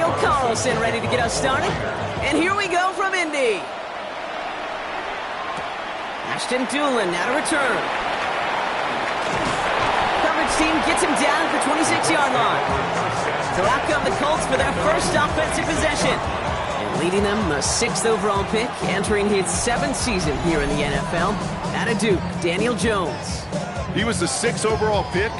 Daniel Carlson ready to get us started. And here we go from Indy. Ashton Doolin now to return. Coverage team gets him down at the 26-yard line. So out come the Colts for their first offensive possession. And leading them, a 6th overall pick, entering his 7th season here in the NFL. Out of Duke, Daniel Jones. He was the 6th overall pick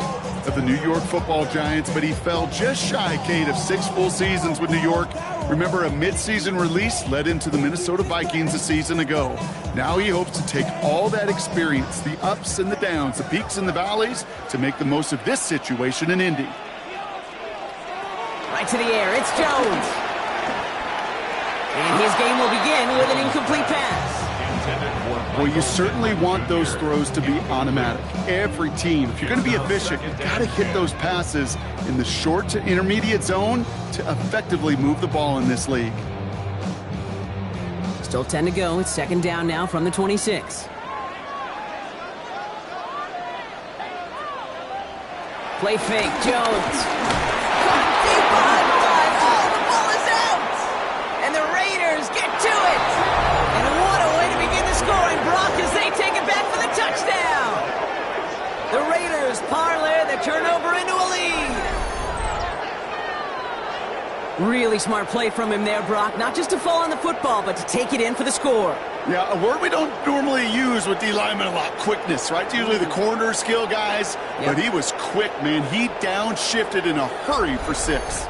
of the New York Football Giants, but he fell just shy, Kate, of 6 full seasons with New York. Remember, a midseason release led into the Minnesota Vikings a season ago. Now he hopes to take all that experience, the ups and the downs, the peaks and the valleys, to make the most of this situation in Indy. Right to the air, it's Jones. And his game will begin with an incomplete pass. Well, you certainly want those throws to be automatic. Every team, if you're going to be efficient, you've got to hit those passes in the short to intermediate zone to effectively move the ball in this league. Still 10 to go. It's 2nd down now from the 26. Play fake, Jones. Deep behind the line. Oh, the ball is out. And the Raiders get to it. And what a way to begin the scoring, Brock, as they take it back for the touchdown. The Raiders parlay the turnover into a lead. Really smart play from him there, Brock. Not just to fall on the football, but to take it in for the score. Yeah, a word we don't normally use with D linemen a lot, quickness, right? Usually the corner skill guys, but he was quick, man. He downshifted in a hurry for 6.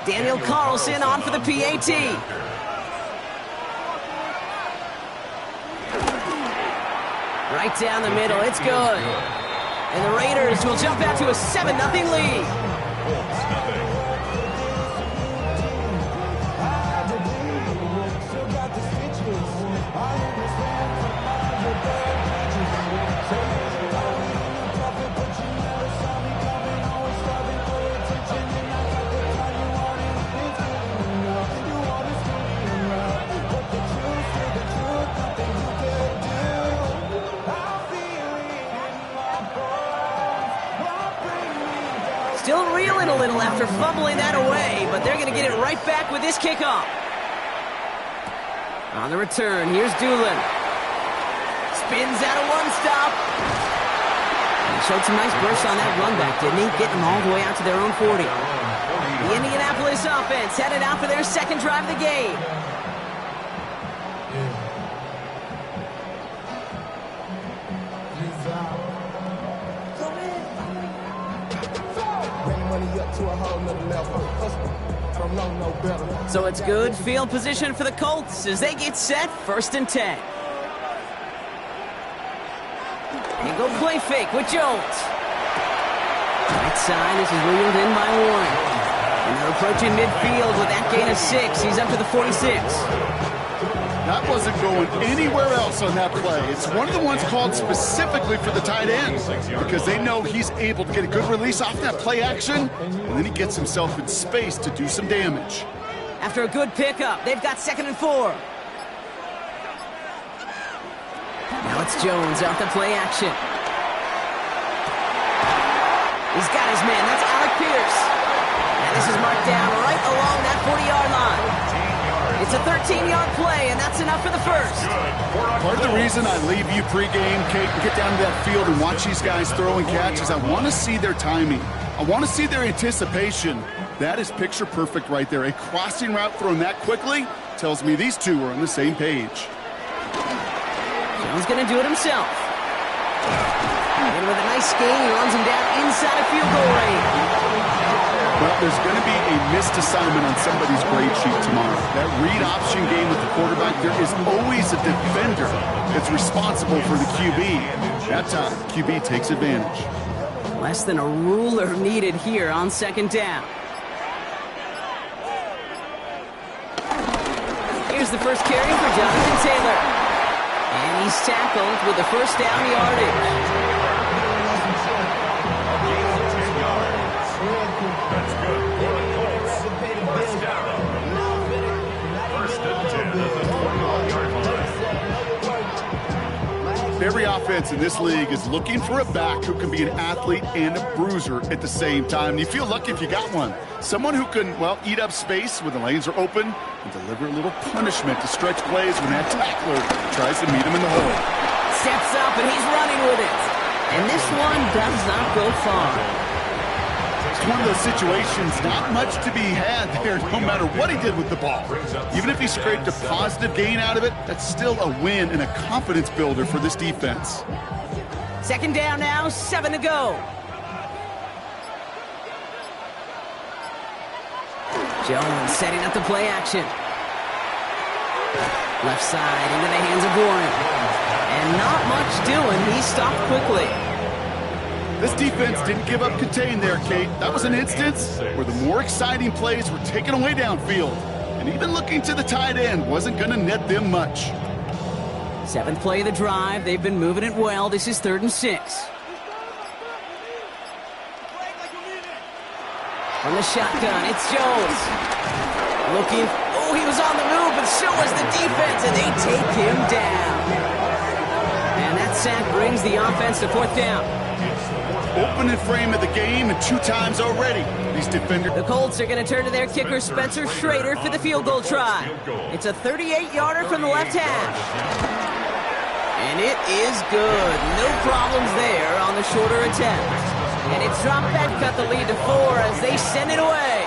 Daniel Carlson on for the PAT. Right down the middle, it's good. And the Raiders will jump out to a 7-0 lead. Still reeling a little after fumbling that away, but they're going to get it right back with this kickoff. On the return, here's Doolin. Spins out of one stop. He showed some nice bursts on that run back, didn't he? Getting them all the way out to their own 40. The Indianapolis offense headed out for their 2nd drive of the game. So it's good field position for the Colts as they get set, 1st and 10. And go play fake with Jones. Right side, this is reeled in by Warren. And they're approaching midfield with that gain of 6. He's up to the 46. That wasn't going anywhere else on that play. It's one of the ones called specifically for the tight end because they know he's able to get a good release off that play action, and then he gets himself in space to do some damage. After a good pickup, they've got 2nd and 4. Now it's Jones off the play action. He's got his man. That's Alec Pierce. And this is marked down right along that 40-yard line. It's a 13-yard play, and that's enough for the first. Part of the reason I leave you pregame, Kate, and get down to that field and watch these guys throw and catch is I want to see their timing. I want to see their anticipation. That is picture perfect right there. A crossing route thrown that quickly tells me these two are on the same page. Jones going to do it himself. And with a nice gain, he runs him down inside of field goal range. Well, there's going to be a missed assignment on somebody's grade sheet tomorrow. That read option game with the quarterback, there is always a defender that's responsible for the QB. That time, QB takes advantage. Less than a ruler needed here on 2nd down. Here's the first carry for Jonathan Taylor. And he's tackled with the 1st down yardage. Every offense in this league is looking for a back who can be an athlete and a bruiser at the same time. And you feel lucky if you got one. Someone who can, well, eat up space when the lanes are open and deliver a little punishment to stretch plays when that tackler tries to meet him in the hole. Steps up and he's running with it. And this one does not go far. It's one of those situations, not much to be had there, no matter what he did with the ball. Even if he scraped a positive gain out of it, that's still a win and a confidence builder for this defense. Second down now, 7 to go. Jones setting up the play action. Left side into the hands of Warren. And not much doing. He stopped quickly. This defense didn't give up contain there, Kate. That was an instance where the more exciting plays were taken away downfield. And even looking to the tight end wasn't going to net them much. 7th play of the drive. They've been moving it well. This is 3rd and 6. From the shotgun, it's Jones. Looking. Oh, he was on the move, but so was the defense, and they take him down. And that sack brings the offense to 4th down. Opening frame of the game and 2 times already. These defenders. The Colts are going to turn to their kicker, Spencer Schrader, for the field goal try. It's a 38-yarder from the left hash. And it is good. No problems there on the shorter attempt. And it's dropped back, cut the lead to 4 as they send it away.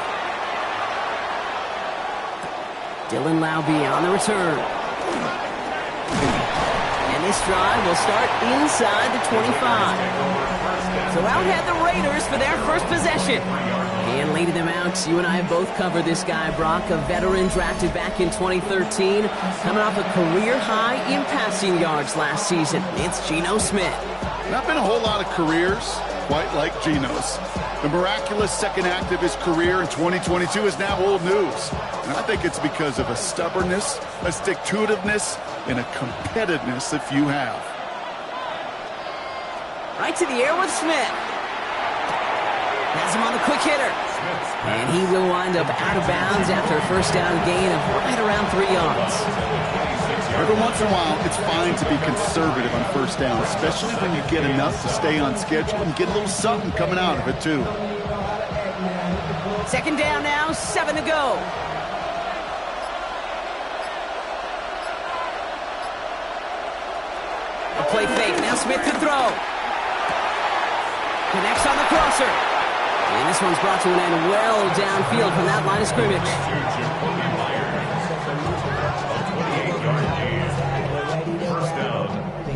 Dylan Laube on the return. And this drive will start inside the 25. So out head the Raiders for their first possession. And leading them out, you and I have both covered this guy, Brock, a veteran drafted back in 2013, coming off a career high in passing yards last season. It's Geno Smith. Not been a whole lot of careers quite like Geno's. The miraculous second act of his career in 2022 is now old news. And I think it's because of a stubbornness, a stick-to-itiveness, and a competitiveness that few have. Right to the air with Smith. Has him on the quick hitter. And he will wind up out of bounds after a first down gain of right around 3 yards. Every once in a while, it's fine to be conservative on first down, especially when you get enough to stay on schedule and get a little something coming out of it, too. Second down now, 7 to go. A play fake. Now Smith to throw. Connects on the crosser. And this one's brought to an end well downfield from that line of scrimmage.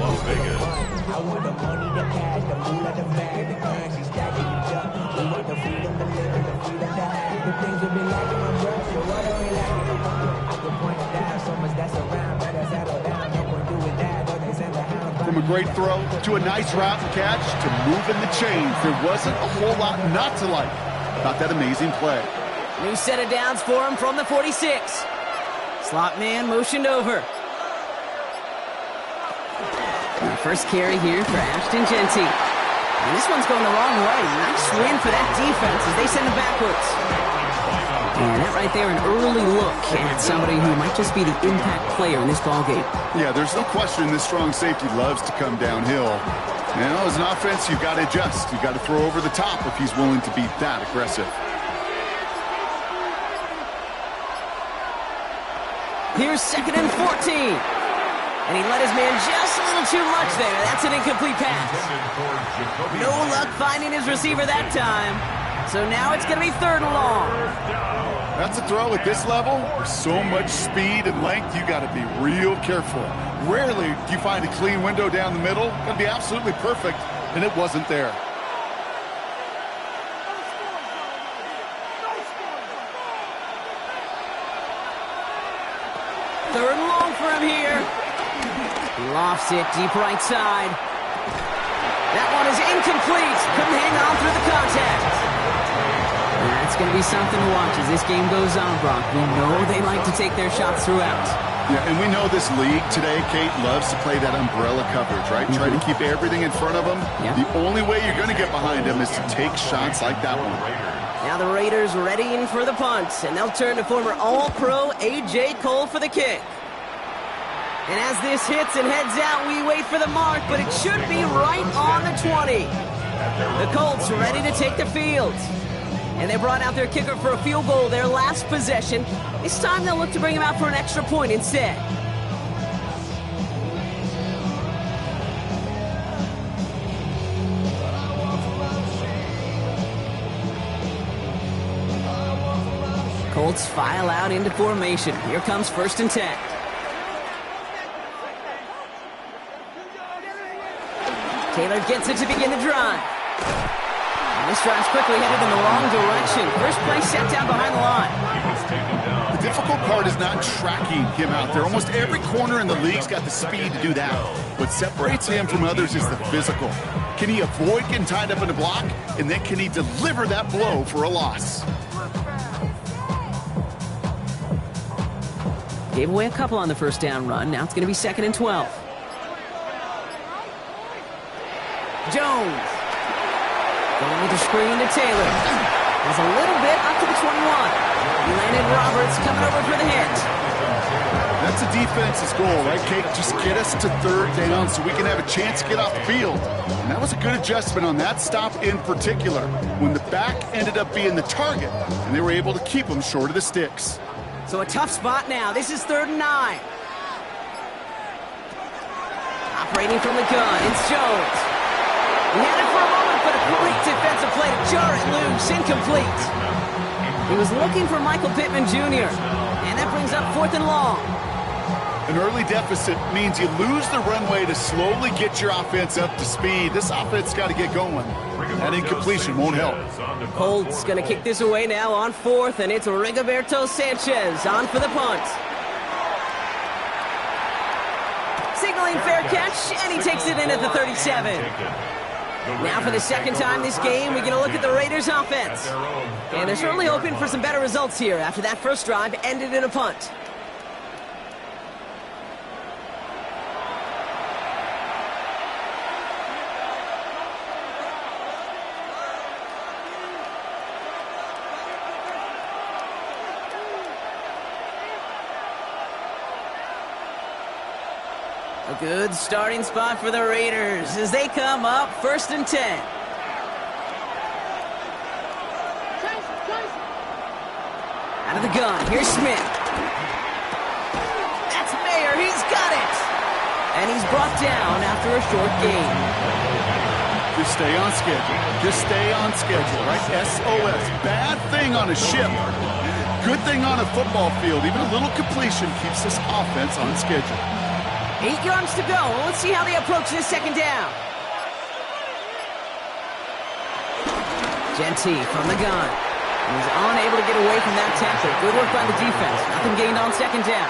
Las Vegas. I want the money, the cash, the moolah, the bag, the currency, stacking it up. We want the freedom to live and the freedom to have. The things will be like my breath, so what are we like? I can point it down, so much that's around. Better settle down, no one doing that, or they send the hound. From a great throw to a nice route and catch to moving the chains, there wasn't a whole lot not to like about that amazing play. New set of downs for him from the 46. Slot man motioned over. And the first carry here for Ashton Genty. And this one's going the wrong way. Nice win for that defense as they send it backwards. And that right there, an early look at somebody who might just be the impact player in this ballgame. Yeah, there's no question this strong safety loves to come downhill. Now, as an offense, you've got to adjust. You've got to throw over the top if he's willing to be that aggressive. Here's 2nd and 14. And he let his man just a little too much there. That's an incomplete pass. No luck finding his receiver that time. So now it's going to be 3rd and long. That's a throw at this level. With so much speed and length, you got to be real careful. Rarely do you find a clean window down the middle. It's going to be absolutely perfect, and it wasn't there. Third and long for him here. He lofts it deep right side. That one is incomplete. Couldn't hang on through the contact. That's going to be something to watch as this game goes on, Brock. We know they like to take their shots throughout. Yeah, and we know this league today, Kate, loves to play that umbrella coverage, right? Try to keep everything in front of them. Yeah. The only way you're going to get behind them is to take shots like that one. Now the Raiders readying for the punt, and they'll turn to former All-Pro A.J. Cole for the kick. And as this hits and heads out, we wait for the mark, but it should be right on the 20. The Colts are ready to take the field. And they brought out their kicker for a field goal their last possession. This time they'll look to bring him out for an extra point instead. Colts file out into formation. Here comes 1st and 10. Taylor gets it to begin the drive. And this drive's quickly headed in the wrong direction. First play set down behind the line. The difficult part is not tracking him out there. Almost every corner in the league's got the speed to do that. What separates him from others is the physical. Can he avoid getting tied up in a block? And then can he deliver that blow for a loss? Gave away a couple on the first down run. Now it's going to be 2nd and 12. Jones. Going with the screen to Taylor. Has a little bit up to the 21. He landed Roberts coming over for the hit. That's a defense's goal, right, Kate? Just get us to 3rd down so we can have a chance to get off the field. And that was a good adjustment on that stop in particular, when the back ended up being the target, and they were able to keep him short of the sticks. So a tough spot now. This is 3rd and 9. Operating from the gun, it's Jones. He had it for a moment, but a great defensive play to jar it loose, incomplete. He was looking for Michael Pittman Jr., and that brings up 4th and long. An early deficit means you lose the runway to slowly get your offense up to speed. This offense got to get going. That incompletion won't help. Colts going to kick this away now on 4th, and it's Rigoberto Sanchez on for the punt. Signaling fair catch, and he takes it in at the 37. Now for the 2nd time this game, we're going to look at the Raiders' offense. And they're certainly hoping for some better results here after that first drive ended in a punt. A good starting spot for the Raiders as they come up 1st and 10. Out of the gun, here's Smith. That's Mayer, he's got it! And he's brought down after a short gain. Just stay on schedule. Just stay on schedule, right? SOS. Bad thing on a ship. Good thing on a football field. Even a little completion keeps this offense on schedule. 8 yards to go. Let's see how they approach this 2nd down. Genty from the gun. He's unable to get away from that tackle. Good work by the defense. Nothing gained on 2nd down.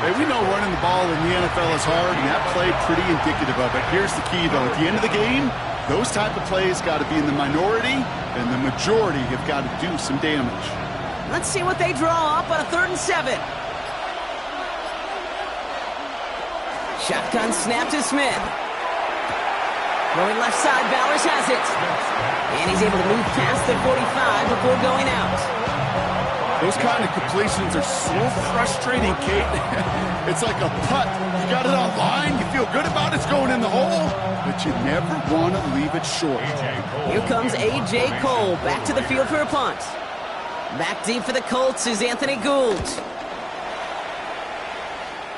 Hey, we know running the ball in the NFL is hard, and that play pretty indicative of it. Here's the key, though. At the end of the game, those type of plays got to be in the minority, and the majority have got to do some damage. Let's see what they draw up on a 3rd and 7. Shotgun snap to Smith. Going left side, Bowers has it. And he's able to move past the 45 before going out. Those kind of completions are so frustrating, Kate. It's like a putt. You got it on line, you feel good about it's going in the hole, but you never want to leave it short. Here comes A.J. Cole back to the field for a punt. Back deep for the Colts is Anthony Gould.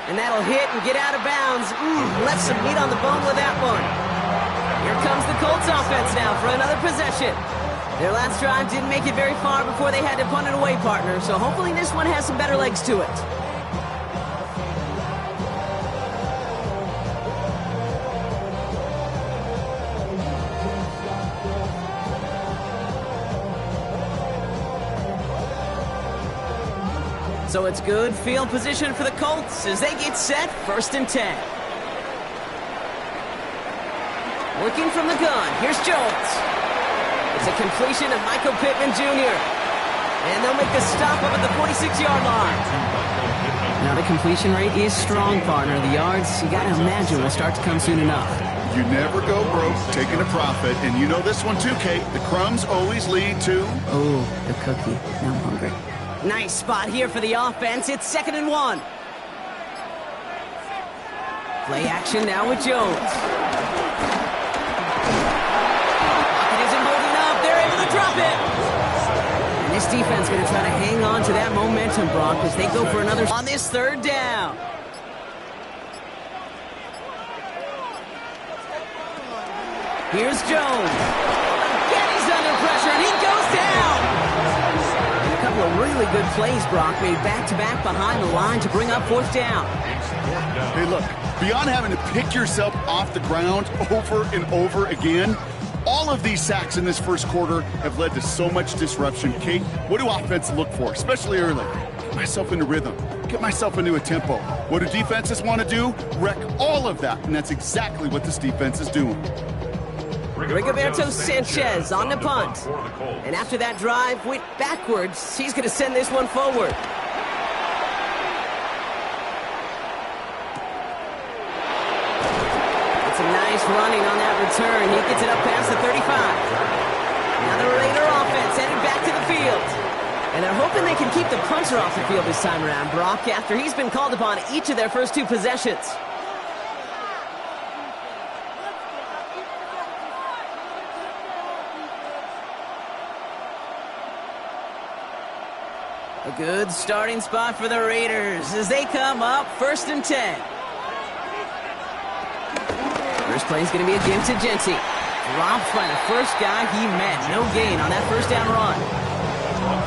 And that'll hit and get out of bounds. Left some meat on the bone with that one. Here comes the Colts offense now for another possession. Their last drive didn't make it very far before they had to punt it away, partner. So hopefully this one has some better legs to it. So it's good field position for the Colts as they get set 1st and 10. Working from the gun, here's Jones. It's a completion of Michael Pittman Jr. And they'll make the stop up at the 46-yard line. Now the completion rate is strong, partner. The yards, you gotta imagine, will start to come soon enough. You never go broke taking a profit, and you know this one too, Kate. The crumbs always lead to... Oh, the cookie. Now I'm hungry. Nice spot here for the offense. It's 2nd and 1. Play action now with Jones. Pocket isn't holding up. They're able to drop it. And this defense going to try to hang on to that momentum, Brock, as they go for another on this third down. Here's Jones. Again, he's under pressure, and he goes down. And a couple of really good plays, Brock, made back-to-back behind the line to bring up fourth down. Hey, look, beyond having to pick yourself off the ground over and over again, all of these sacks in this first quarter have led to so much disruption. Kate, what do offenses look for, especially early? Get myself into rhythm. Get myself into a tempo. What do defenses want to do? Wreck all of that, and that's exactly what this defense is doing. Rigoberto Sanchez on the punt. And after that drive went backwards, he's going to send this one forward. It's a nice running on that return. He gets it up past the 35. Now the Raider offense heading back to the field. And they're hoping they can keep the punter off the field this time around, Brock, after he's been called upon each of their first two possessions. A good starting spot for the Raiders as they come up 1st and 10. First play is going to be a give to Genty. Dropped by the first guy he met. No gain on that first down run.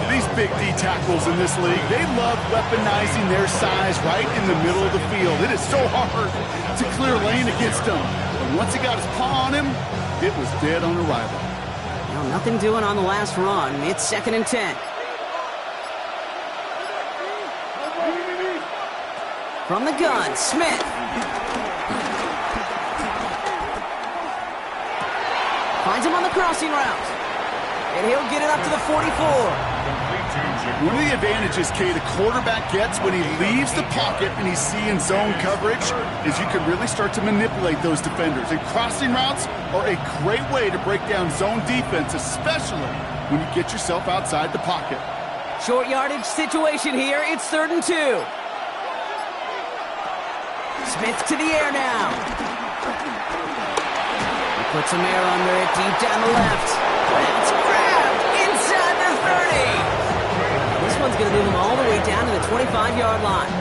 These big D tackles in this league, they love weaponizing their size right in the middle of the field. It is so hard to clear lane against them. But once he got his paw on him, it was dead on arrival. Well, nothing doing on the last run. It's 2nd and 10. From the gun, Smith. Finds him on the crossing route. And he'll get it up to the 44. One of the advantages, Kate, a quarterback gets when he leaves the pocket and he's seeing zone coverage is you can really start to manipulate those defenders. And crossing routes are a great way to break down zone defense, especially when you get yourself outside the pocket. Short yardage situation here. It's 3rd and 2. Smith to the air now. He puts some air under it deep down the left. And it's grabbed inside the 30. This one's going to move them all the way down to the 25-yard line.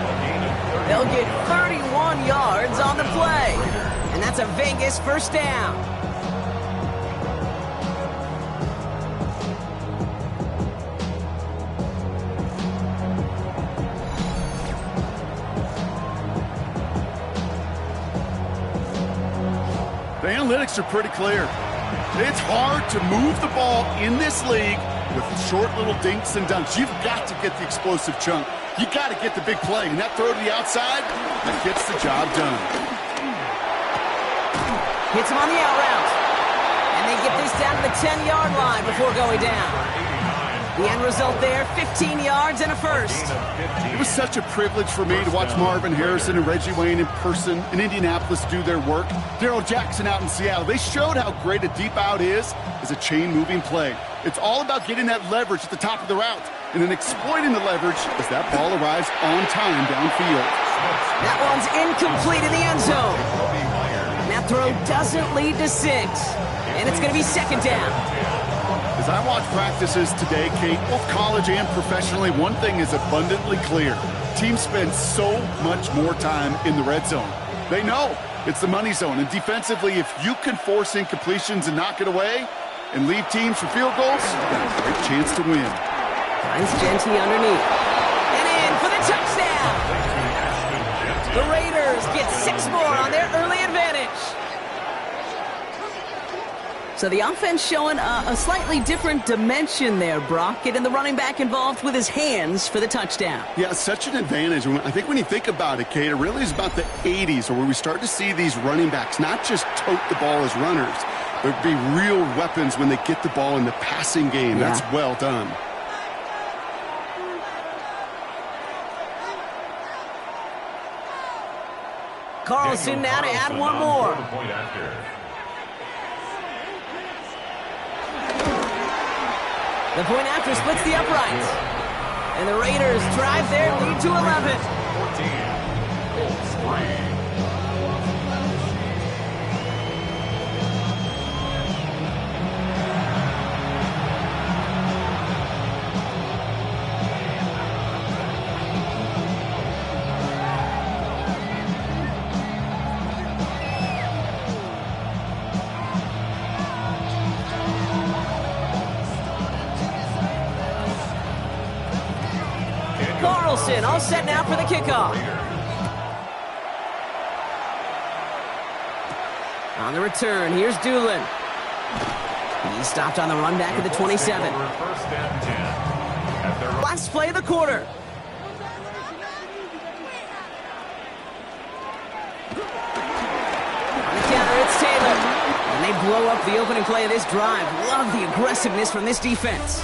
They'll get 31 yards on the play. And that's a Vegas first down. The analytics are pretty clear. It's hard to move the ball in this league with short little dinks and dunks. You've got to get the explosive chunk. You got to get the big play. And that throw to the outside, that gets the job done. Hits him on the out route. And they get this down to the 10-yard line before going down. The end result there, 15 yards and a first. It was such a privilege for me to watch Marvin Harrison and Reggie Wayne in person in Indianapolis do their work. Darrell Jackson out in Seattle. They showed how great a deep out is as a chain-moving play. It's all about getting that leverage at the top of the route and then exploiting the leverage as that ball arrives on time downfield. That one's incomplete in the end zone. And that throw doesn't lead to 6. And it's going to be 2nd down. As I watch practices today, Kate, both college and professionally, one thing is abundantly clear. Teams spend so much more time in the red zone. They know it's the money zone. And defensively, if you can force incompletions and knock it away and leave teams for field goals, you've got a great chance to win. Finds Genty underneath. And in for the touchdown. The Raiders get 6 more on their early advantage. So the offense showing a slightly different dimension there, Brock, getting the running back involved with his hands for the touchdown. Yeah, such an advantage. I think when you think about it, Kate, it really is about the 80s where we start to see these running backs not just tote the ball as runners, but be real weapons when they get the ball in the passing game. Yeah. That's well done. Carlson now to add one more. The point after splits the uprights. And the Raiders drive their lead to 11. formation, all set now for the kickoff. On the return, here's Doolin. He stopped on the run back at the 27. Last play of the quarter. On the counter, it's Taylor. And they blow up the opening play of this drive. Love the aggressiveness from this defense.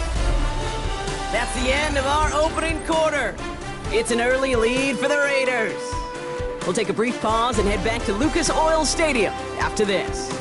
That's the end of our opening quarter. It's an early lead for the Raiders. We'll take a brief pause and head back to Lucas Oil Stadium after this.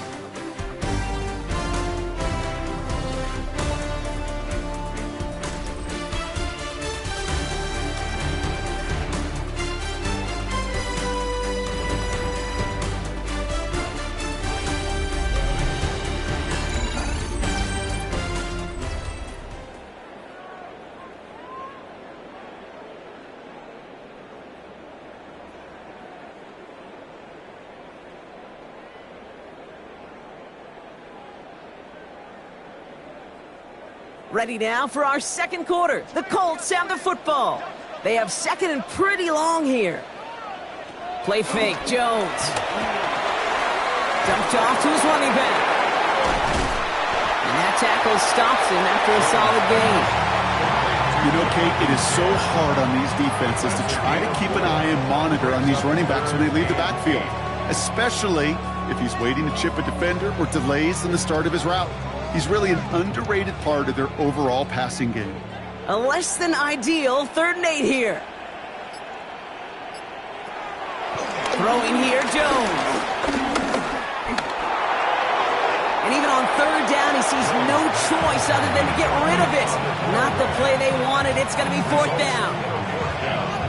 Ready now for our second quarter. The Colts have the football. They have second and pretty long here. Play fake, Jones. Dumped off to his running back. And that tackle stops him after a solid gain. You know, Kate, it is so hard on these defenses to try to keep an eye and monitor on these running backs when they leave the backfield, especially if he's waiting to chip a defender or delays in the start of his route. He's really an underrated part of their overall passing game. A less than ideal 3rd and 8 here. Throwing here, Jones. And even on 3rd down, he sees no choice other than to get rid of it. Not the play they wanted. It's going to be 4th down.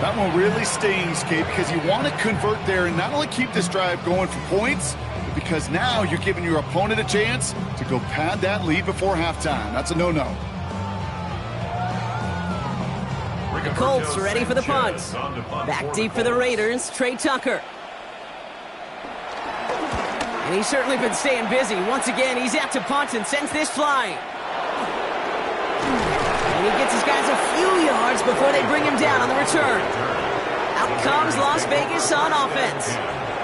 That one really stings, Kate, because you want to convert there and not only keep this drive going for points, because now you're giving your opponent a chance to go pad that lead before halftime. That's a no-no. The Colts ready for the punt. Back deep for the Raiders, Trey Tucker. And he's certainly been staying busy. Once again, he's out to punt and sends this flying. And he gets his guys a few yards before they bring him down on the return. Out comes Las Vegas on offense.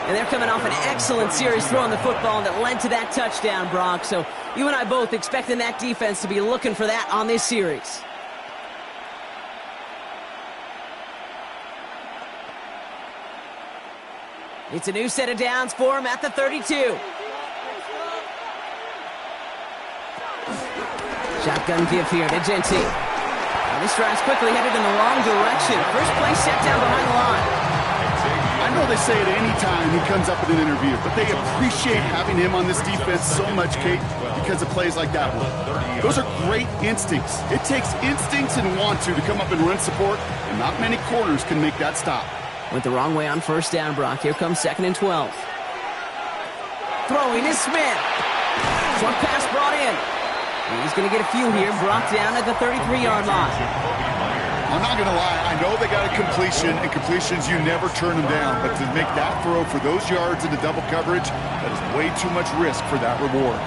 And they're coming off an excellent series throwing the football that led to that touchdown, Brock. So you and I both expecting that defense to be looking for that on this series. It's a new set of downs for him at the 32. Shotgun give here to Genti. And this drive's quickly headed in the wrong direction. First play set down behind the line. I know they say it any time he comes up with an interview, but they appreciate having him on this defense so much, Kate, because of plays like that one. Those are great instincts. It takes instincts and want to come up and run support, and not many corners can make that stop. Went the wrong way on 1st down, Brock. Here comes 2nd and 12. Throwing is Smith. Short pass brought in. And he's going to get a few here, brought down at the 33-yard line. I'm not going to lie, I know they got a completion, and completions, you never turn them down. But to make that throw for those yards into double coverage, that is way too much risk for that reward.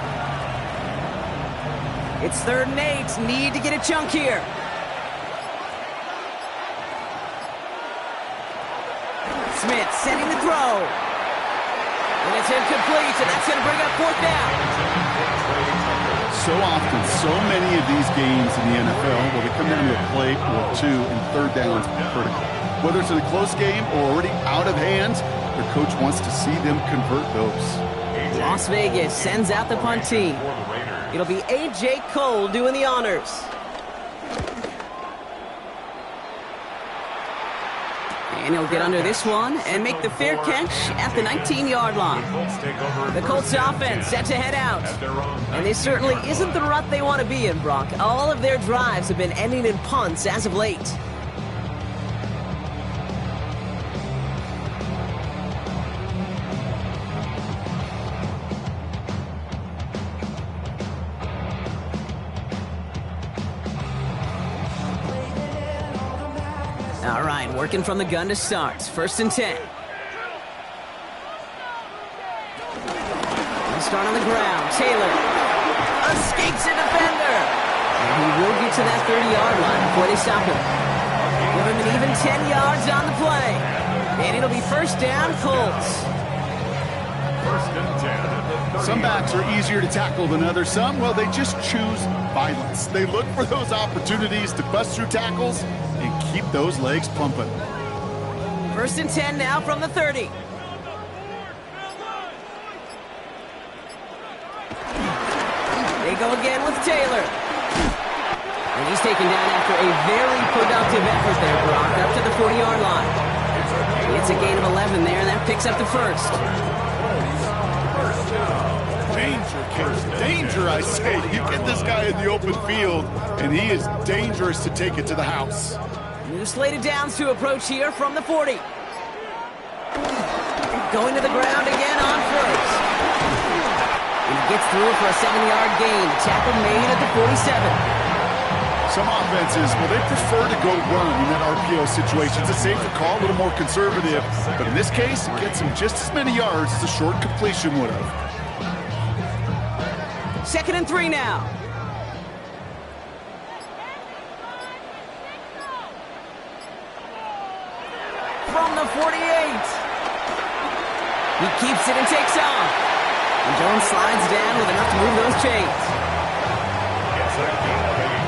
It's 3rd and 8. Need to get a chunk here. Smith sending the throw. And it's incomplete, and that's going to bring up 4th down. So often, so many of these games in the NFL, well, they come down to a play or two, and 3rd downs are critical. Whether it's in a close game or already out of hand, their coach wants to see them convert those. Las Vegas sends out the punt team. It'll be A.J. Cole doing the honors. And he'll get under this one and make the fair catch at the 19-yard line. The Colts offense set to head out. And this certainly isn't the rut they want to be in, Brock. All of their drives have been ending in punts as of late. All right, working from the gun to start. 1st and 10. They'll start on the ground. Taylor escapes a defender. And he will get to that 30-yard line before they stop him. Give him an even 10 yards on the play. And it'll be first down, Colts. First and 10. Some backs are easier to tackle than others. Some, well, they just choose violence. They look for those opportunities to bust through tackles and keep those legs pumping. First and 10 now from the 30. They go again with Taylor. And he's taken down after a very productive effort there, Brock, up to the 40-yard line. It's a gain of 11 there, and that picks up the first. Danger, Kate. Danger, I say. You get this guy in the open field, and he is dangerous to take it to the house. New slated downs to approach here from the 40. Going to the ground again on first. And he gets through for a 7-yard gain. Tackle made at the 47. Some offenses, well, they prefer to go run in that RPO situation. It's a safer call, a little more conservative. But in this case, it gets him just as many yards as a short completion would have. Second and 3 now. From the 48. He keeps it and takes off. And Jones slides down with enough to move those chains. It's a gain of 8.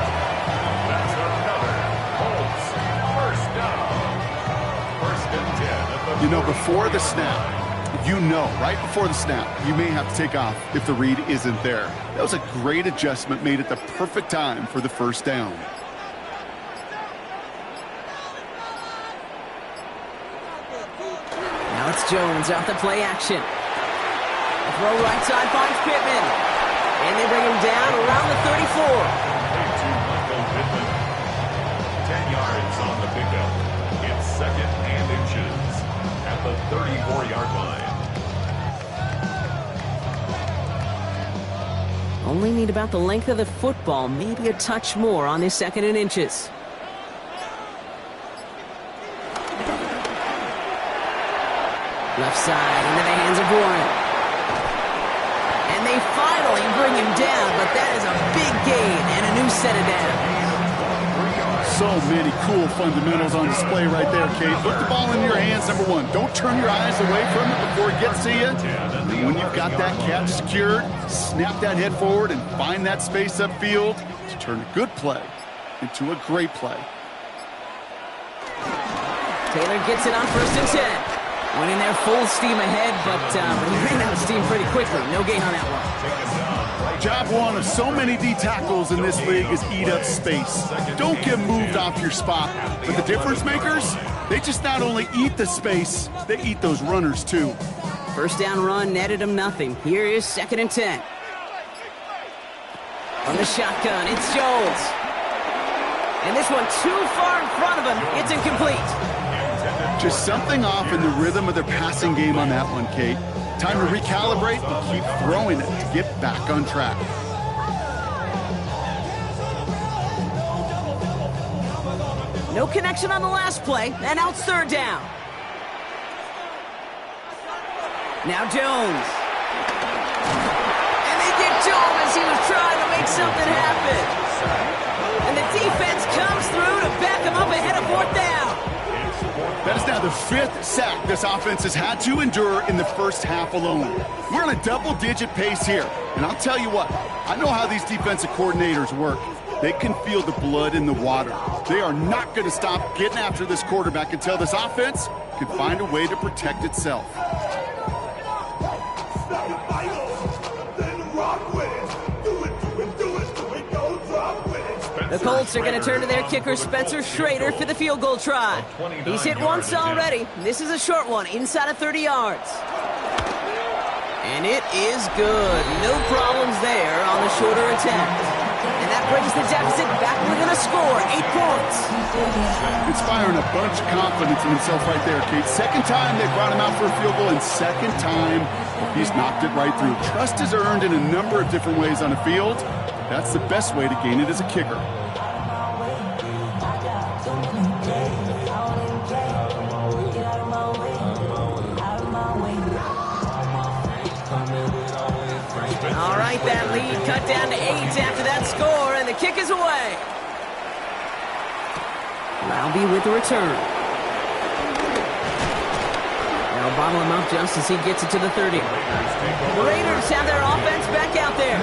That's another Colts first down. First and 10 at the You know, before the snap, right before the snap, you may have to take off if the read isn't there. That was a great adjustment made at the perfect time for the first down. Now it's Jones off the play action. The throw right side finds Pittman. And they bring him down around the 34. to Michael Pittman. 10 yards on the pickup. It's second and inches at the 34-yard line. Only need about the length of the football, maybe a touch more on this second and inches. Left side into the hands of Warren. And they finally bring him down, but that is a big gain and a new set of downs. So many cool fundamentals on display right there, Kate. Put the ball in your hands, number one. Don't turn your eyes away from it before it gets to you. And when you've got that catch secured, snap that head forward and find that space upfield to turn a good play into a great play. Taylor gets it on first and 10. Went in there full steam ahead, but he ran out of steam pretty quickly. No gain on that one. Job one of so many D tackles in this league is eat up space. Don't get moved off your spot. But the difference makers, they just not only eat the space, they eat those runners too. First down run netted him nothing. Here is second and 10. On the shotgun, it's Jones. And this one too far in front of him. It's incomplete. Just something off in the rhythm of their passing game on that one, Kate. Time to recalibrate and keep throwing it to get back on track. No connection on the last play, and now it's third down. Now Jones. And they get to him as he was trying to make something happen. And the defense comes through to back him up ahead of fourth down. That is now the 5th sack this offense has had to endure in the first half alone. We're on a double-digit pace here. And I'll tell you what, I know how these defensive coordinators work. They can feel the blood in the water. They are not going to stop getting after this quarterback until this offense can find a way to protect itself. The Colts are going to turn to their kicker, Spencer Schrader, for the field goal try. He's hit once already. This is a short one, inside of 30 yards. And it is good. No problems there on the shorter attempt. And that brings the deficit back within a score, 8 points. Inspiring a bunch of confidence in himself right there, Kate. Second time they brought him out for a field goal, and second time he's knocked it right through. Trust is earned in a number of different ways on the field. That's the best way to gain it as a kicker. All right, that lead cut down to 8 after that score, and the kick is away. I'll be with the return. They'll bottle him up just as he gets it to the 30. The Raiders have their offense back out there.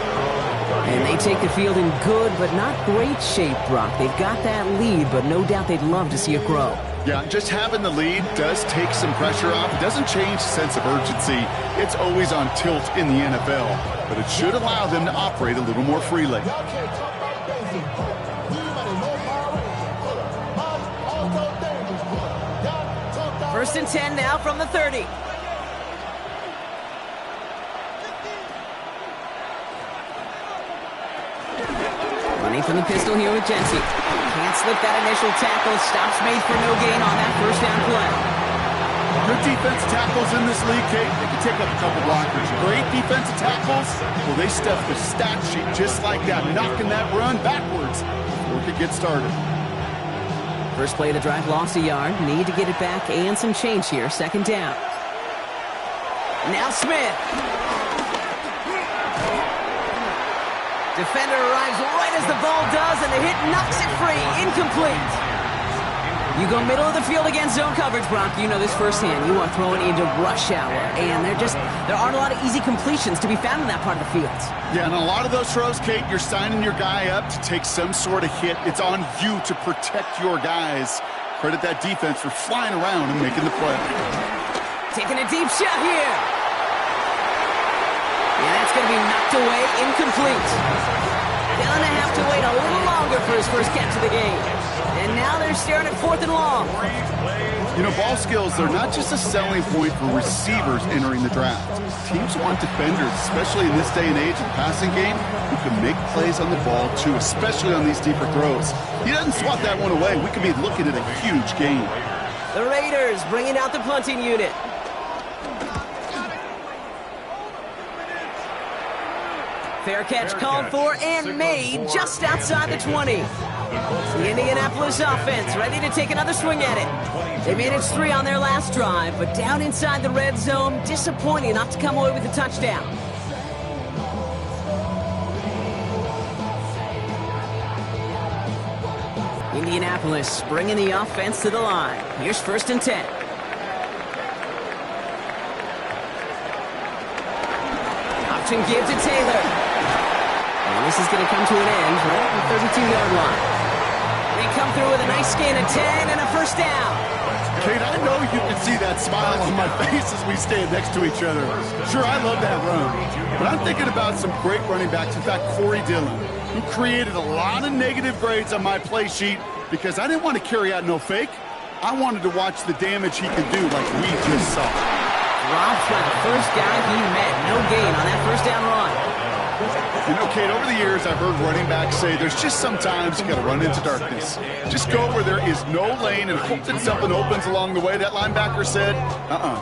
And they take the field in good but not great shape, Brock. They've got that lead, but no doubt they'd love to see it grow. Yeah, just having the lead does take some pressure off. It doesn't change the sense of urgency. It's always on tilt in the NFL, but it should allow them to operate a little more freely. First and 10 now from the 30. Running from the pistol here with Jency. Can't slip that initial tackle. Stops made for no gain on that first down play. Good defense tackles in this league, Kate. They can take up a couple blockers. Great defensive tackles. Well, they stuff the stat sheet just like that, knocking that run backwards before it could get started. First play of the drive lost a yard. Need to get it back and some change here. Second down. Now Smith. Defender arrives right as the ball does, and the hit knocks it free. Incomplete. You go middle of the field against zone coverage, Brock. You know this firsthand. You are throwing into rush hour, and there aren't a lot of easy completions to be found in that part of the field. Yeah, and a lot of those throws, Kate, you're signing your guy up to take some sort of hit. It's on you to protect your guys. Credit that defense for flying around and making the play. Taking a deep shot here. And that's going to be knocked away, incomplete. Gonna have to wait a little longer for his first catch of the game. And now they're staring at 4th and long. You know, ball skills, they're not just a selling point for receivers entering the draft. Teams want defenders, especially in this day and age of passing game, who can make plays on the ball, too, especially on these deeper throws. He doesn't swat that one away. We could be looking at a huge game. The Raiders bringing out the punting unit. Fair catch called for and made just outside the 20. The Indianapolis offense ready to take another swing at it. They managed 3 on their last drive, but down inside the red zone, disappointing not to come away with a touchdown. Indianapolis bringing the offense to the line. Here's 1st and 10. Option give to Taylor. And this is going to come to an end right at the 32-yard line. They come through with a nice gain of 10 and a first down. Kate, I know you can see that smile on my face as we stand next to each other. Sure, I love that run. But I'm thinking about some great running backs. In fact, Corey Dillon, who created a lot of negative grades on my play sheet because I didn't want to carry out no fake. I wanted to watch the damage he could do like we just saw. Dropped for the first guy he met. No gain on that first down run. You know, Kate, over the years, I've heard running backs say there's just sometimes you got to run into darkness. Just go where there is no lane and hope that something opens along the way. That linebacker said,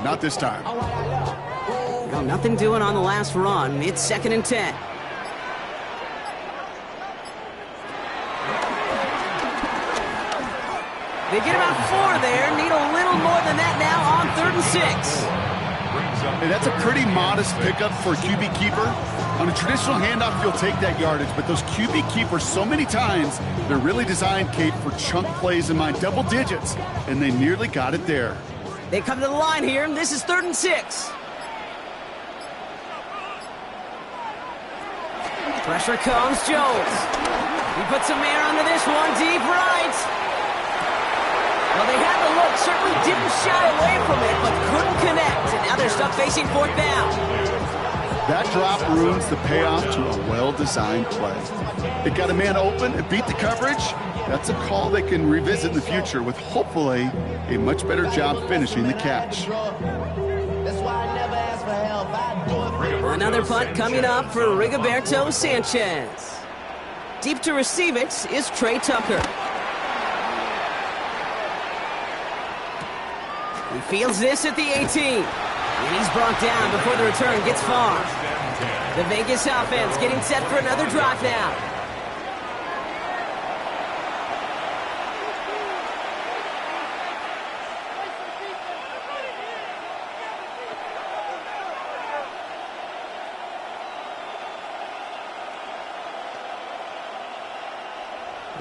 not this time. Well, nothing doing on the last run. It's 2nd and 10. They get about 4 there. Need a little more than that now on 3rd and 6. Hey, that's a pretty modest pickup for a QB keeper. On a traditional handoff, you'll take that yardage, but those QB keepers, so many times, they're really designed, Kate, for chunk plays in my double digits, and they nearly got it there. They come to the line here, and this is 3rd and 6. Pressure comes, Jones. He puts some air onto this one, deep right. Well, they had the look, certainly didn't shy away from it, but couldn't connect, and now they're stuck facing 4th down. That drop ruins the payoff to a well-designed play. It got a man open, it beat the coverage. That's a call they can revisit in the future with hopefully a much better job finishing the catch. Another punt coming up for Rigoberto Sanchez. Deep to receive it is Trey Tucker. He fields this at the 18. And he's brought down before the return gets far. The Vegas offense getting set for another drive now.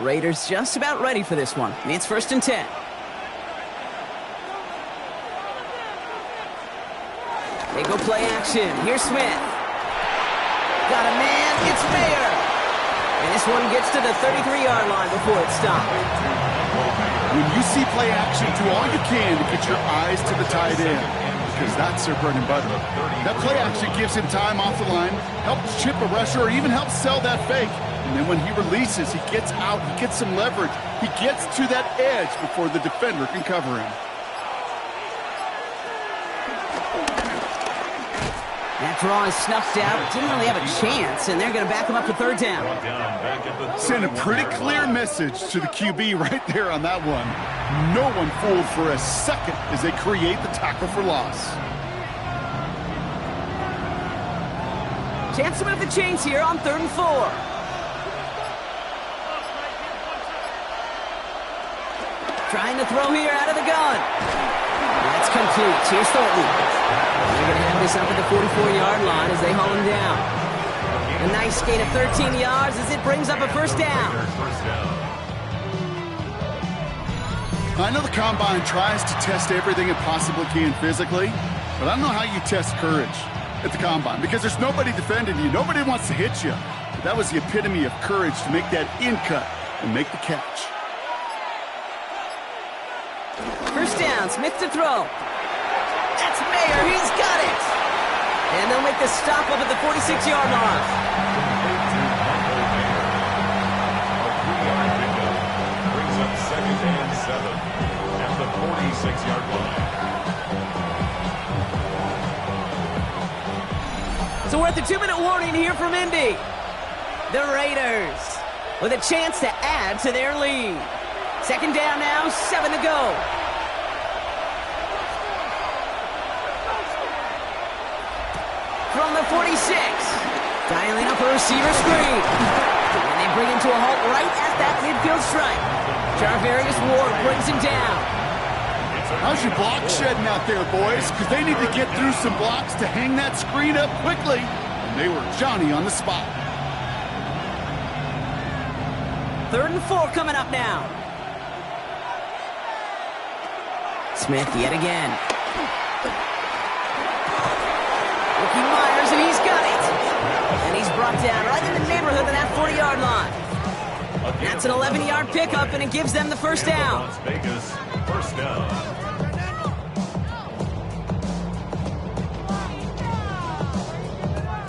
Raiders just about ready for this one. It's 1st and 10. They go play action. Here's Smith. Got a man. It's Mayer. And this one gets to the 33-yard line before it's stopped. When you see play action, do all you can to get your eyes to the tight end, because that's their bread and butter. That play action gives him time off the line, helps chip a rusher, or even helps sell that fake. And then when he releases, he gets out, he gets some leverage. He gets to that edge before the defender can cover him. That draw is snuffed out. Didn't really have a chance, and they're going to back him up for 3rd down. Send a pretty clear message to the QB right there on that one. No one fooled for a second as they create the tackle for loss. Chance to move the chains here on 3rd and 4. Trying to throw here out of the gun. That's complete. Here's Thornton. They're going to have this up at the 44-yard line as they haul him down. A nice gain of 13 yards as it brings up a 1st down. I know the Combine tries to test everything it possibly can physically, but I don't know how you test courage at the Combine, because there's nobody defending you. Nobody wants to hit you. But that was the epitome of courage to make that in cut and make the catch. 1st down, Smith to throw. That's Mayer, he's got it! And they'll make the stop up at the 46-yard line. Brings up 2nd and 7 at the 46-yard line. So we're at the 2-minute warning here from Indy. The Raiders with a chance to add to their lead. 2nd down now, 7 to go. From the 46, dialing up a receiver screen. And they bring him to a halt right at that midfield stripe. Jarvarius Ward brings him down. How's your block shedding out there, boys? Because they need to get through some blocks to hang that screen up quickly. And they were Johnny on the spot. 3rd and 4 coming up now. Smith yet again. Rookie Myers, and he's got it. And he's brought down right in the neighborhood of that 40-yard line. That's an 11-yard pickup, and it gives them the 1st down. Las Vegas, 1st down.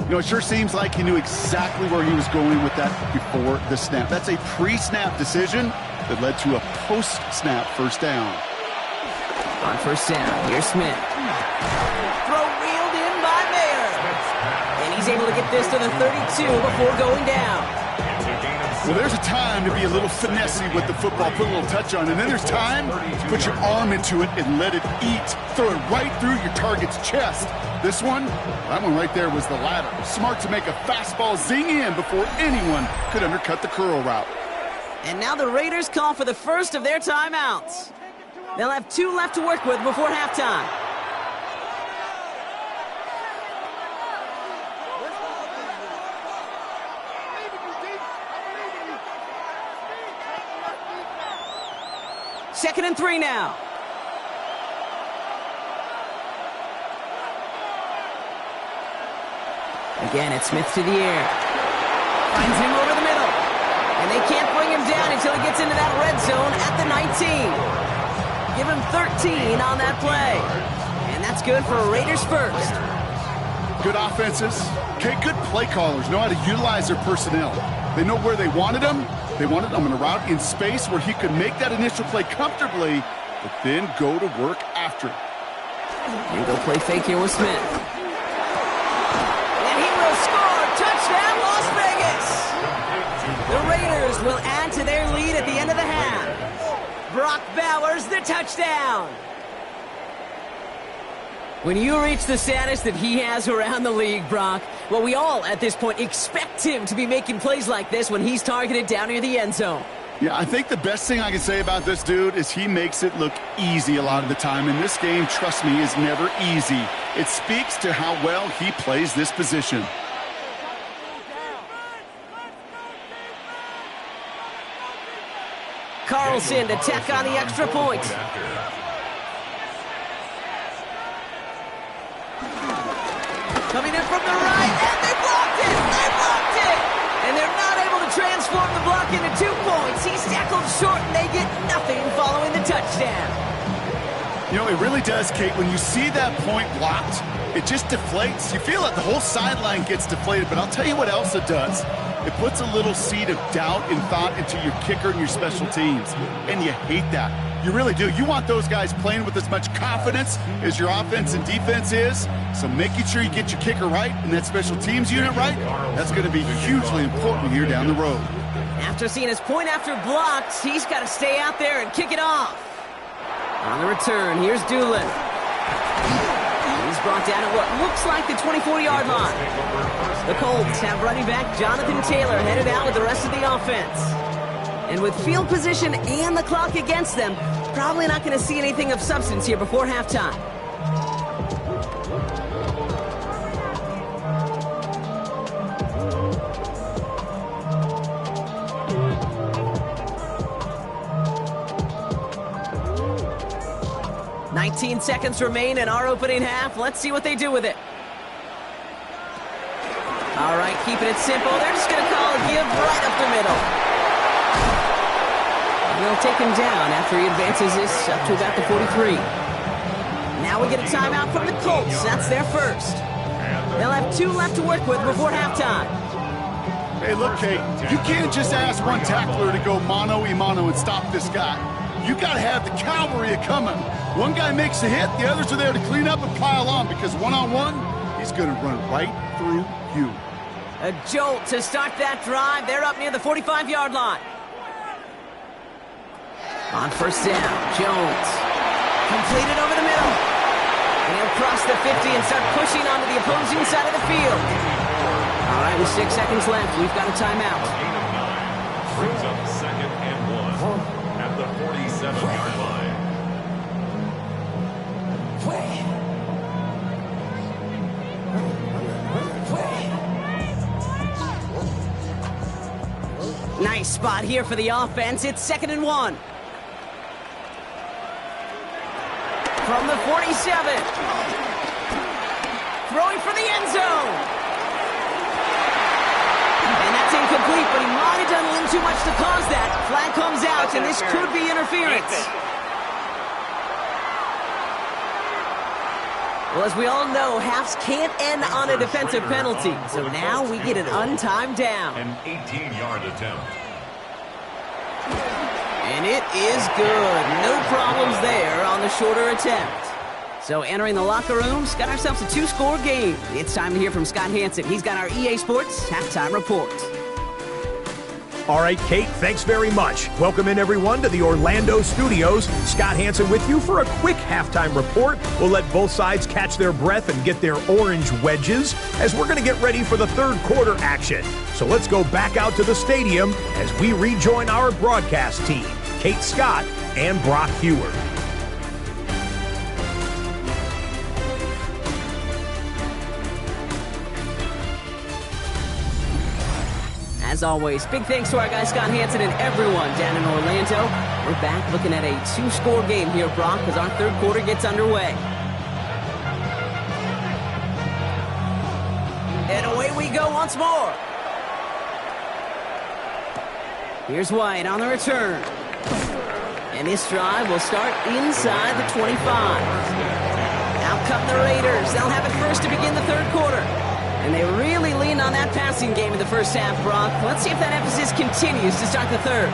You know, it sure seems like he knew exactly where he was going with that before the snap. That's a pre-snap decision that led to a post-snap 1st down. On 1st down, here's Smith. Throw reeled in by Mayer. And he's able to get this to the 32 before going down. Well, there's a time to be a little finessey with the football, put a little touch on, and then there's time to put your arm into it and let it eat. Throw it right through your target's chest. This one, that one right there was the latter. Smart to make a fastball zing in before anyone could undercut the curl route. And now the Raiders call for the first of their timeouts. They'll have 2 left to work with before halftime. Second and 3 now. Again, it's Smith to the air. Finds him over the middle. And they can't bring him down until he gets into that red zone at the 19. Give him 13 on that play. And that's good for a Raiders 1st. Good offenses. Okay, good play callers know how to utilize their personnel. They know where they wanted them. They wanted them in a route in space where he could make that initial play comfortably, but then go to work after it. And go play fake here with Smith. And he will score. Touchdown, Las Vegas. The Raiders will add to their lead at the end of the half. Brock Bowers, the touchdown. When you reach the status that he has around the league, Brock, well, we all at this point expect him to be making plays like this when he's targeted down near the end zone. Yeah, I think the best thing I can say about this dude is he makes it look easy a lot of the time. And this game, trust me, is never easy. It speaks to how well he plays this position. Carlson to tack on the extra point. Coming in from the right, and they blocked it! They blocked it! And they're not able to transform the block into 2 points. He's tackled short, and they get nothing following the touchdown. You know, it really does, Kate. When you see that point blocked, it just deflates. You feel like the whole sideline gets deflated, but I'll tell you what else it does. It puts a little seed of doubt and thought into your kicker and your special teams, and you hate that. You really do. You want those guys playing with as much confidence as your offense and defense is, so making sure you get your kicker right and that special teams unit right, that's going to be hugely important here down the road. After seeing his point after blocked, he's got to stay out there and kick it off. On the return, here's Doolin. He's brought down at what looks like the 24-yard line. The Colts have running back Jonathan Taylor headed out with the rest of the offense. And with field position and the clock against them, probably not going to see anything of substance here before halftime. "19 seconds remain in our opening half. Let's see what they do with it." All right, keeping it simple. They're just going to call a give right up the middle. They'll take him down after he advances this up to about the 43. Now we get a timeout from the Colts. That's their first. They'll have 2 left to work with before halftime. Hey, look, Kate, you can't just ask one tackler to go mano-a-mano and stop this guy. You got to have the cavalry coming. One guy makes a hit, the others are there to clean up and pile on, because one-on-one, he's going to run right through you. A jolt to start that drive. They're up near the 45-yard line. On first down, Jones. Completed over the middle. And he'll cross the 50 and start pushing onto the opposing side of the field. All right, with 6 seconds left, we've got a timeout. Brings up 2nd and 1 at the 47-yard line. Nice spot here for the offense. It's 2nd and 1. From the 47. Throwing for the end zone. And that's incomplete, but he might have done a little too much to cause that. Flag comes out, and this could be interference. Well, as we all know, halves can't end on a defensive penalty. So now we get an untimed down. An 18-yard attempt. And it is good. No problems there on the shorter attempt. So entering the locker rooms, got ourselves a 2-score game. It's time to hear from Scott Hansen. He's got our EA Sports halftime report. All right, Kate, thanks very much. Welcome in, everyone, to the Orlando studios. Scott Hansen with you for a quick halftime report. We'll let both sides catch their breath and get their orange wedges as we're going to get ready for the third quarter action. So let's go back out to the stadium as we rejoin our broadcast team, Kate Scott and Brock Hewer. As always, big thanks to our guy Scott Hansen and everyone down in Orlando. We're back looking at a 2-score game here, Brock, as our third quarter gets underway. And away we go once more. Here's White on the return. And this drive will start inside the 25. Out come the Raiders. They'll have it first to begin the third quarter. And they really leaned on that passing game in the first half, Brock. Let's see if that emphasis continues to start the third.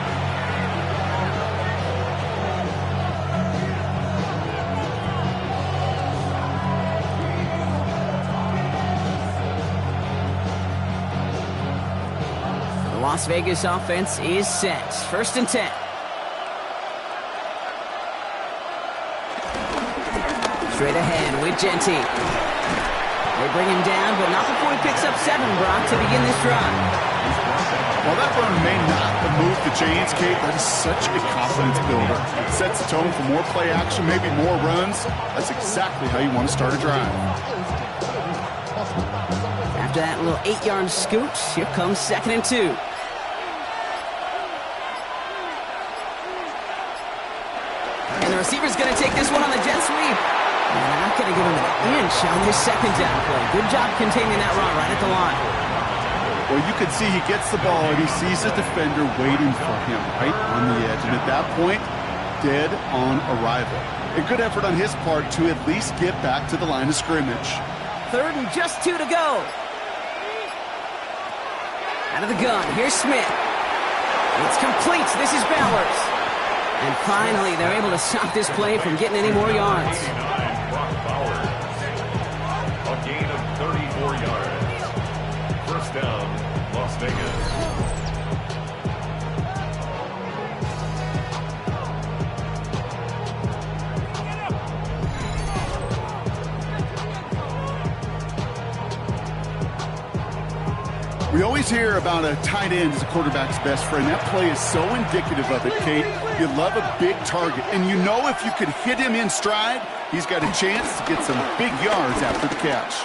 The Las Vegas offense is set. 1st and 10. Straight ahead with Genty. They bring him down, but not before he picks up 7, Brock, to begin this drive. While that run may not have moved the chains, Kate, that is such a confidence builder. It sets the tone for more play action, maybe more runs. That's exactly how you want to start a drive. After that little 8-yard scoot, here comes 2nd and 2. receiver's going to take this one on the jet sweep. And they're not going to give him an inch on this second down play. Good job containing that run right at the line. Well, you can see he gets the ball and he sees the defender waiting for him right on the edge. And at that point, dead on arrival. A good effort on his part to at least get back to the line of scrimmage. 3rd and just 2 to go. Out of the gun, here's Smith. It's complete. This is Bowers. And finally, they're able to stop this play from getting any more yards. A gain of 34 yards. First down, Las Vegas. We always hear about a tight end as a quarterback's best friend. That play is so indicative of it, Kate. You love a big target, and you know if you could hit him in stride, he's got a chance to get some big yards after the catch.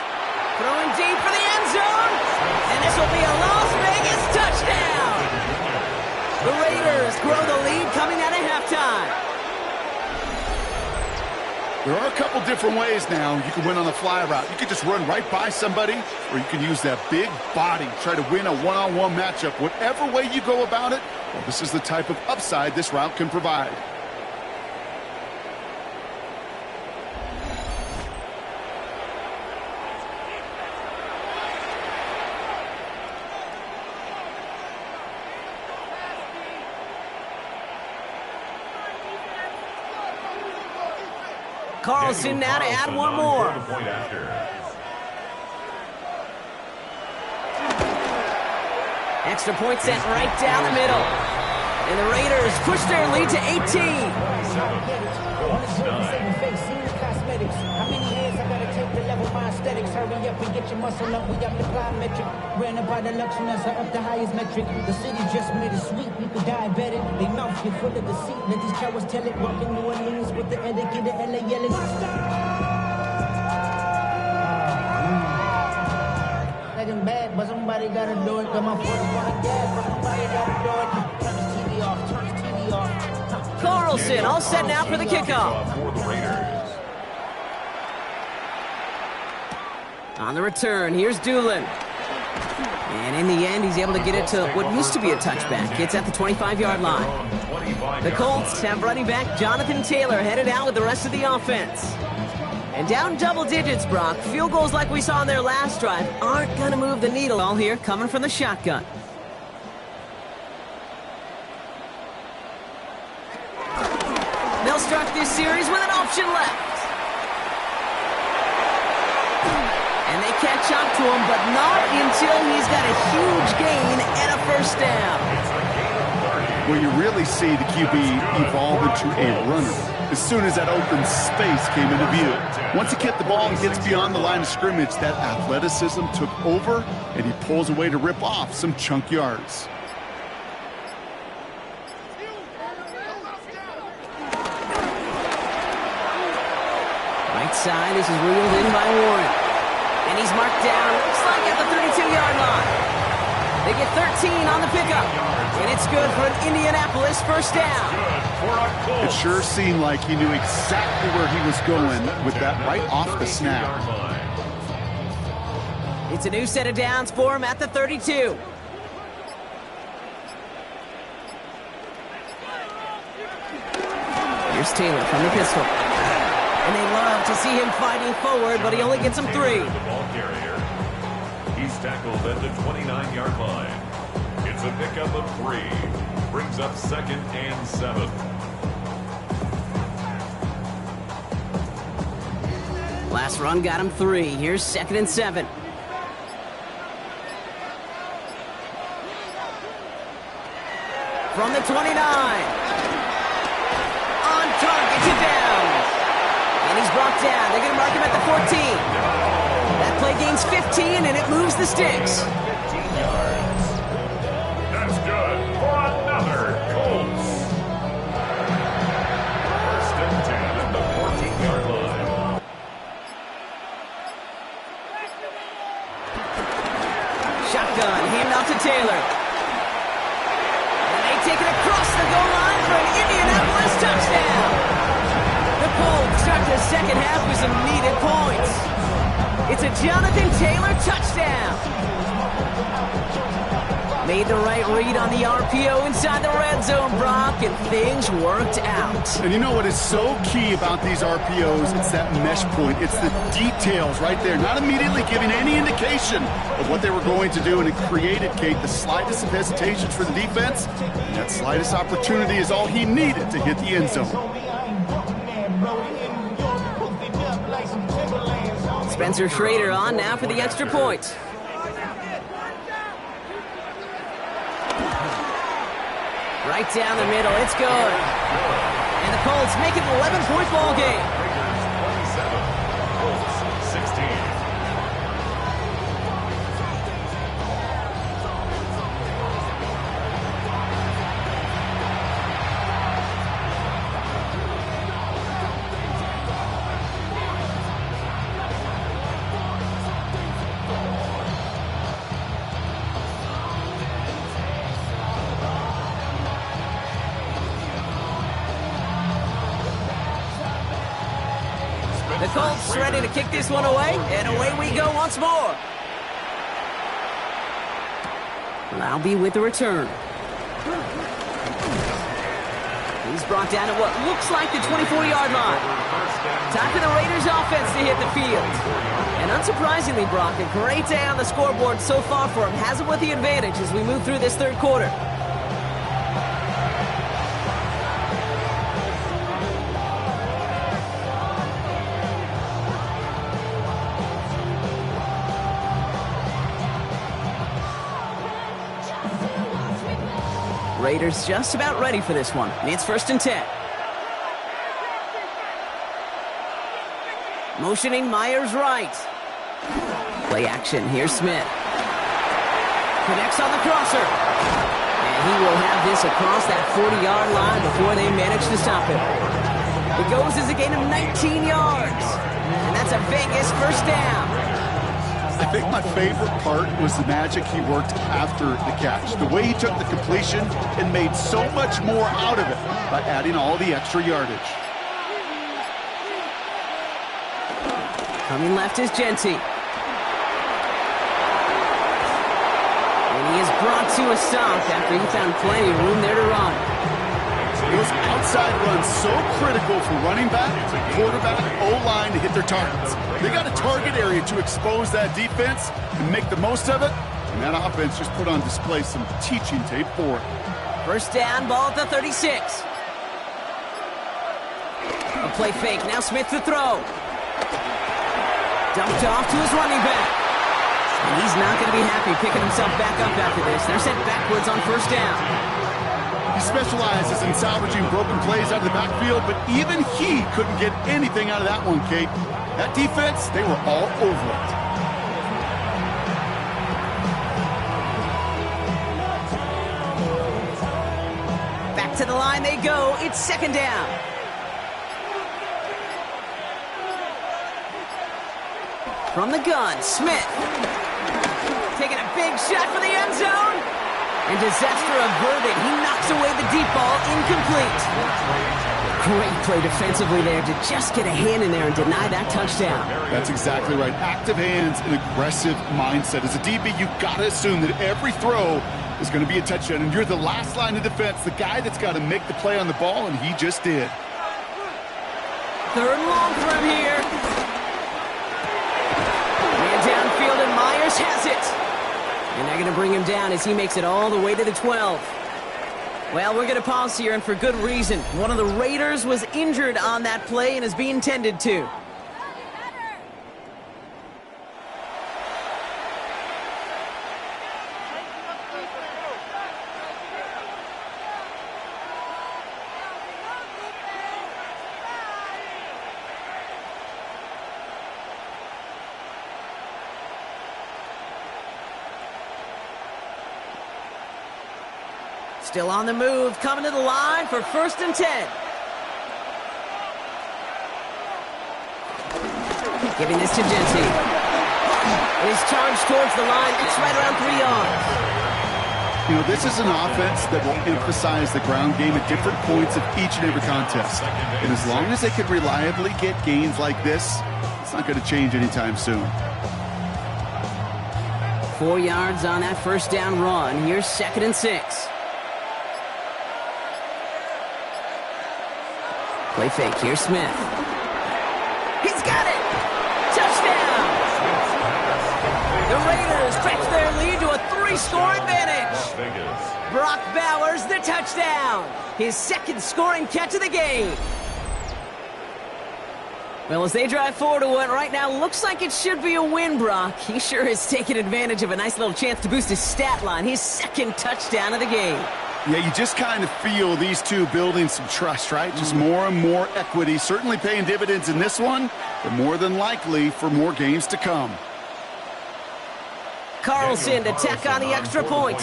Throwing deep for the end zone, and this will be a Las Vegas touchdown. The Raiders grow the lead coming out of halftime. There are a couple different ways now. You can win on the fly route. You can just run right by somebody, or you can use that big body, try to win a one-on-one matchup. Whatever way you go about it, well, this is the type of upside this route can provide. Carlson now to add one more. Extra point set right down the middle. And the Raiders push their lead to 18. How many hands I gotta take to level my aesthetics? Hurry up and get your muscle up. We got the plyometric. Ran up by the luxuries are up the highest metric. The city just made it sweet. People diabetic. They mouth get full of deceit. Let these cowards tell it. Walking New Orleans with the etiquette. The LA yelling. Like I'm bad, but somebody gotta do it. Got my foot on the gas, but somebody gotta do it. Turn this TV off. Turn this TV off. Carlson all set now for the kickoff. For the Raiders. On the return, here's Doolin. And in the end, he's able to get it to what used to be a touchback. It's at the 25-yard line. The Colts have running back Jonathan Taylor headed out with the rest of the offense. And down double digits, Brock. Field goals like we saw in their last drive aren't going to move the needle all here, coming from the shotgun. They'll start this series with an option left. And they catch up to him, but not until he's got a huge gain and a first down. Where you really see the QB evolve into a runner as soon as that open space came into view. Once he kicked the ball and gets beyond the line of scrimmage, that athleticism took over, and he pulls away to rip off some chunk yards. Right side, this is reeled in by Warren. And he's marked down, looks like at the 32-yard line. They get 13 on the pickup. And it's good for an Indianapolis first down. It sure seemed like he knew exactly where he was going with that right off the snap. It's a new set of downs for him at the 32. Here's Taylor from the pistol. And they love to see him fighting forward, but he only gets them 3. The ball carrier. He's tackled at the 29-yard line. It's a pickup of 3. Brings up 2nd and 7. Last run got him 3. Here's 2nd and 7. From the 29. On target to down. And he's brought down. They're going to mark him at the 14. That play gains 15, and it moves the sticks. 15 yards. That's good for another Colts. First and 10 at the 14-yard line. Shotgun, handoff to Taylor. And they take it across the goal line for an Indianapolis touchdown. Colts start the second half with some needed points. It's a Jonathan Taylor touchdown. Made the right read on the RPO inside the red zone, Brock, and things worked out. And you know what is so key about these RPOs? It's that mesh point. It's the details right there, not immediately giving any indication of what they were going to do, and it created, Kate, the slightest of hesitations for the defense, and that slightest opportunity is all he needed to hit the end zone. Spencer Schrader on now for the extra point. Right down the middle, it's good. And the Colts make it an 11-point ball game. Raiders 27, Colts 16. The Colts ready to kick this one away, and away we go once more. Laube with the return. He's brought down at what looks like the 24-yard line. Time for the Raiders offense to hit the field. And unsurprisingly, Brock, a great day on the scoreboard so far for him. Has him with the advantage as we move through this third quarter. Raiders just about ready for this one. It's 1st and 10. Motioning Myers right. Play action. Here's Smith. Connects on the crosser. And he will have this across that 40-yard line before they manage to stop him. It goes as a gain of 19 yards. And that's a Vegas first down. I think my favorite part was the magic he worked after the catch. The way he took the completion and made so much more out of it by adding all the extra yardage. Coming left is Genty. And he is brought to a stop after he found plenty of room there to run. Those outside runs so critical for running back, quarterback, O-line to hit their targets. They got a target area to expose that defense and make the most of it, and that offense just put on display some teaching tape for it. First down, ball at the 36. A play fake, now Smith to throw. Dumped off to his running back. And he's not going to be happy picking himself back up after this. They're sent backwards on first down. He specializes in salvaging broken plays out of the backfield, but even he couldn't get anything out of that one, Kate. That defense, they were all over it. Back to the line they go. It's 2nd down. From the gun, Smith. Taking a big shot for the end zone. And disaster averted. He knocks away the deep ball, incomplete. Great play defensively there to just get a hand in there and deny that touchdown. That's exactly right. Active hands and aggressive mindset. As a DB, you've got to assume that every throw is going to be a touchdown. And you're the last line of defense, the guy that's got to make the play on the ball, and he just did. 3rd and long for him here. Man downfield, and Myers has it. And they're going to bring him down as he makes it all the way to the 12. Well, we're going to pause here, and for good reason. One of the Raiders was injured on that play and is being tended to. Still on the move, coming to the line for 1st and 10. Giving this to Genty. He's charged towards the line. It's right around 3 yards. You know, this is an offense that will emphasize the ground game at different points of each and every contest. And as long as they can reliably get gains like this, it's not going to change anytime soon. 4 yards on that first down run. Here's 2nd and 6. Play fake. Here's Smith. He's got it! Touchdown! The Raiders stretch their lead to a 3-score advantage. Brock Bowers the touchdown. His 2nd scoring catch of the game. Well, as they drive forward to what right now looks like it should be a win, Brock. He sure has taken advantage of a nice little chance to boost his stat line. His 2nd touchdown of the game. Yeah, you just kind of feel these two building some trust, right? Just more and more equity. Certainly paying dividends in this one, but more than likely for more games to come. Carlson to tack on the extra point.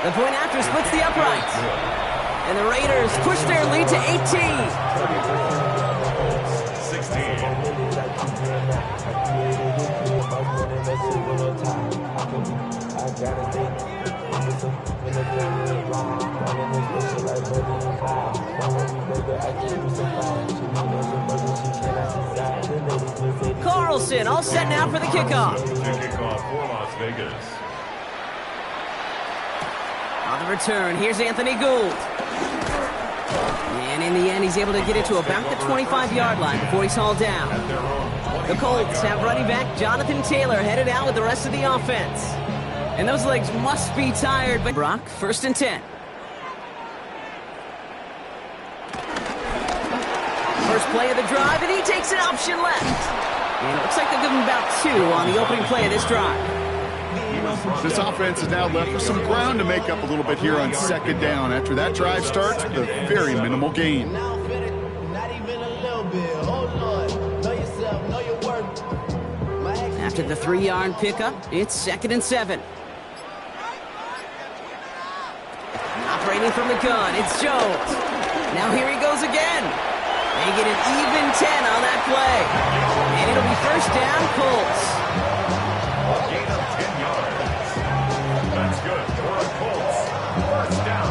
The point after splits the upright. And the Raiders push their lead to 18. 16. Carlson all set now for the kickoff. Kickoff for Las Vegas. On the return, here's Anthony Gould. And in the end, he's able to get it to about the 25-yard line before he's hauled down. The Colts have running back Jonathan Taylor headed out with the rest of the offense. And those legs must be tired, but Brock, 1st and 10. First play of the drive, and he takes an option left. And it looks like they'll give him about 2 on the opening play of this drive. This offense is now left with some ground to make up a little bit here on 2nd down. After that drive starts with a very minimal gain. After the 3-yard pickup, it's 2nd and 7. Operating from the gun, it's Jones. Now here he goes again. They get an even 10 on that play. And it'll be 1st down, Colts. Gain of 10 yards. That's good for the Colts. 1st down.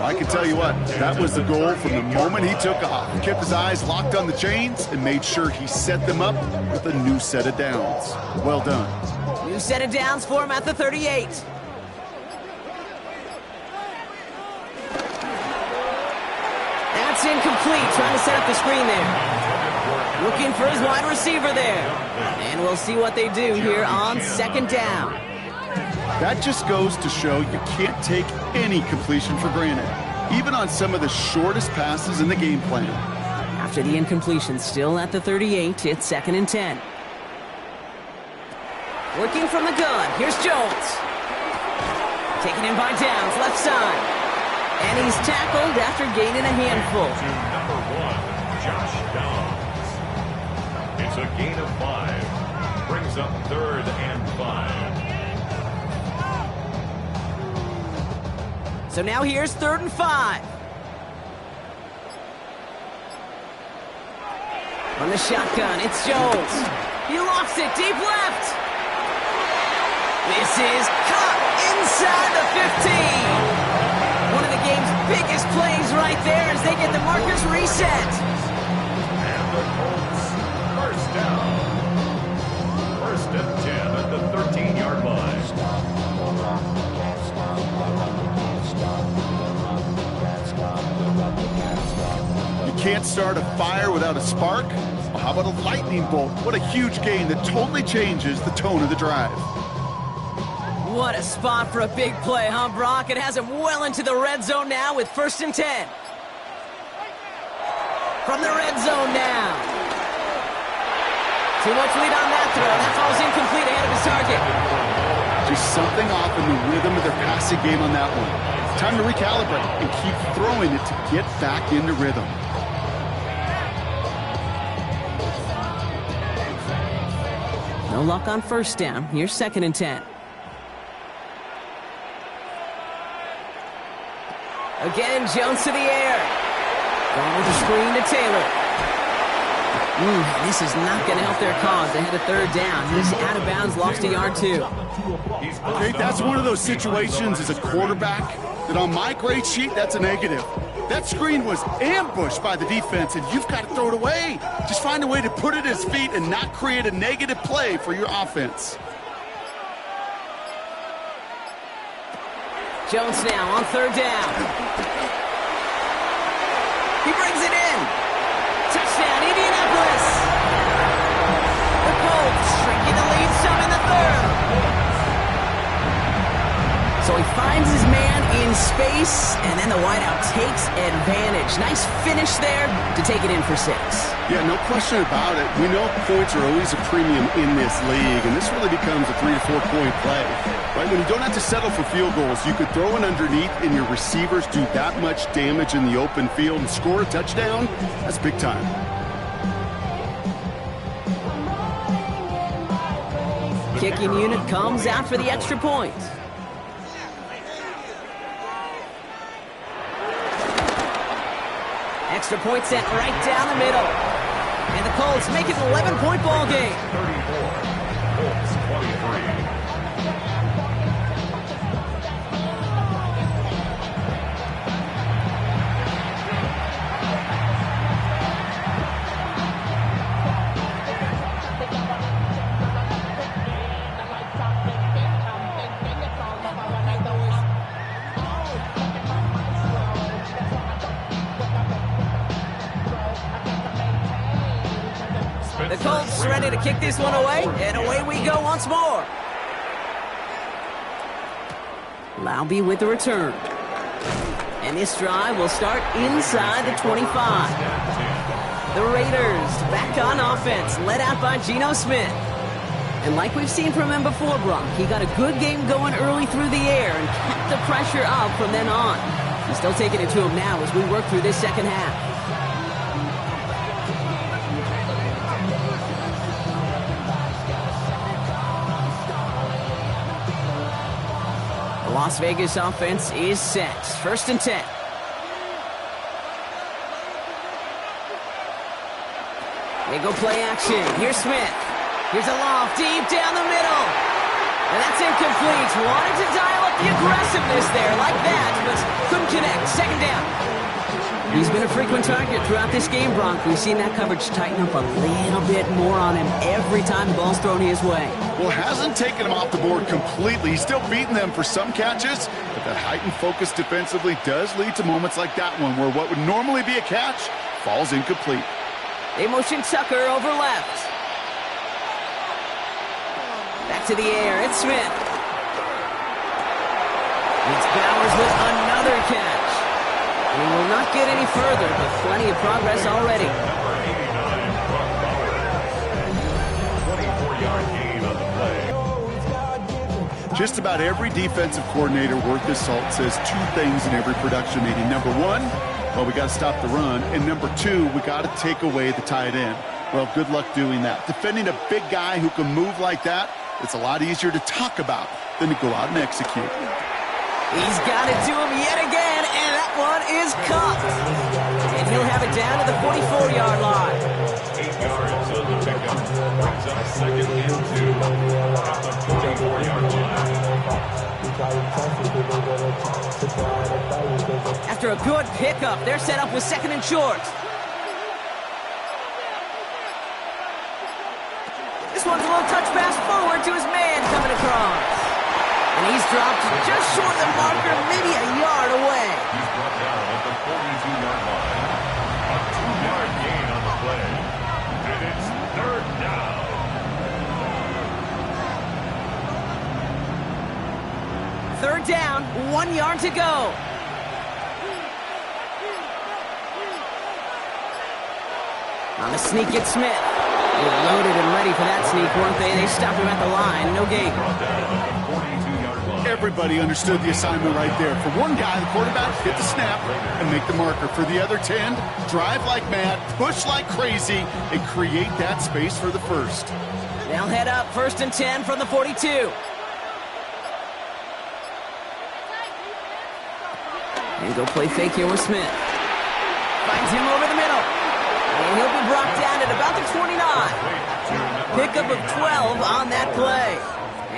I can tell you what, that was the goal from the moment he took off. He kept his eyes locked on the chains and made sure he set them up with a new set of downs. Well done. New set of downs for him at the 38. That's incomplete, trying to set up the screen there. Looking for his wide receiver there. And we'll see what they do here on 2nd down. That just goes to show you can't take any completion for granted, even on some of the shortest passes in the game plan. After the incompletion, still at the 38, it's 2nd and 10. Working from the gun, here's Jones. Taken in by Downs, left side. And he's tackled after gaining a handful. To number 1, Josh Downs. It's a gain of 5. Brings up 3rd and 5. So now here's 3rd and 5. On the shotgun, it's Jones. He lofts it deep left. This is caught inside the 15. One of the game's biggest plays right there as they get the markers reset. And the Colts, 1st down. 1st and 10 at the 13-yard line. You can't start a fire without a spark? Well, how about a lightning bolt? What a huge gain that totally changes the tone of the drive. What a spot for a big play, huh, Brock? It has him well into the red zone now with 1st and 10. From the red zone now. Too much lead on that throw. That falls incomplete ahead of his target. Just something off in the rhythm of their passing game on that one. Time to recalibrate and keep throwing it to get back into rhythm. No luck on 1st down. Here's 2nd and 10. Again, Jones to the air. Going with the screen to Taylor. This is not going to help their cause. They had a third down. He's out of bounds, lost a yard too. Okay, that's one of those situations as a quarterback that on my grade sheet, that's a negative. That screen was ambushed by the defense, and you've got to throw it away. Just find a way to put it at his feet and not create a negative play for your offense. Jones now on third down. He brings it in. Touchdown, Indianapolis. The Colts shrinking the lead some in the third. So he finds his man in space, and then the wideout takes advantage. Nice finish there to take it in for 6. Yeah, no question about it. We know points are always a premium in this league, and this really becomes a 3 to 4 point play. Right? When you don't have to settle for field goals, you could throw it underneath, and your receivers do that much damage in the open field and score a touchdown. That's big time. Kicking unit comes out for the extra point. Extra point sent right down the middle. And the Colts make it an 11-point ball game. 34, Colts 23. The Colts ready to kick this one away, and away we go once more. Laube with the return. And this drive will start inside the 25. The Raiders back on offense, led out by Geno Smith. And like we've seen from him before, Brock, he got a good game going early through the air and kept the pressure up from then on. He's still taking it to him now as we work through this second half. The Las Vegas offense is set. 1st and 10. They go play action. Here's Smith. Here's a loft deep down the middle. And that's incomplete. Wanted to dial up the aggressiveness there like that, but couldn't connect. 2nd down. He's been a frequent target throughout this game, Bronk. We've seen that coverage tighten up a little bit more on him every time the ball's thrown his way. Well, hasn't taken him off the board completely. He's still beating them for some catches, but that heightened focus defensively does lead to moments like that one where what would normally be a catch falls incomplete. They motion Tucker over left. Back to the air. It's Smith. It's Bowers with another catch. We will not get any further, but plenty of progress already. Number 89, Brock Bowers. 24-yard gain on the play. Just about every defensive coordinator worth his salt says 2 things in every production meeting. Number 1, well, we got to stop the run. And number 2, we got to take away the tight end. Well, good luck doing that. Defending a big guy who can move like that, it's a lot easier to talk about than to go out and execute. He's got it to him yet again, and that one is caught. And he'll have it down to the 44-yard line. 8 yards on the pickup. Brings up 2nd and 2 from the 44-yard line. After a good pickup, they're set up with 2nd and short. This one's a little touch pass forward to his man coming across. And he's dropped just short of the marker, maybe a yard away. He's brought down at the 42-yard line. A 2-yard gain on the play. And it's 3rd down. Third down, 1 yard to go. On the sneak, it's Smith. They were loaded and ready for that sneak, weren't they? They stopped him at the line. No gain. Brought down at the 42-yard line. Everybody understood the assignment right there. For one guy, the quarterback, hit the snap and make the marker. For the other 10, drive like mad, push like crazy, and create that space for the first. They'll head up 1st and 10 from the 42. And go play fake here with Smith. Finds him over the middle. And he'll be brought down at about the Pickup of 12 on that play.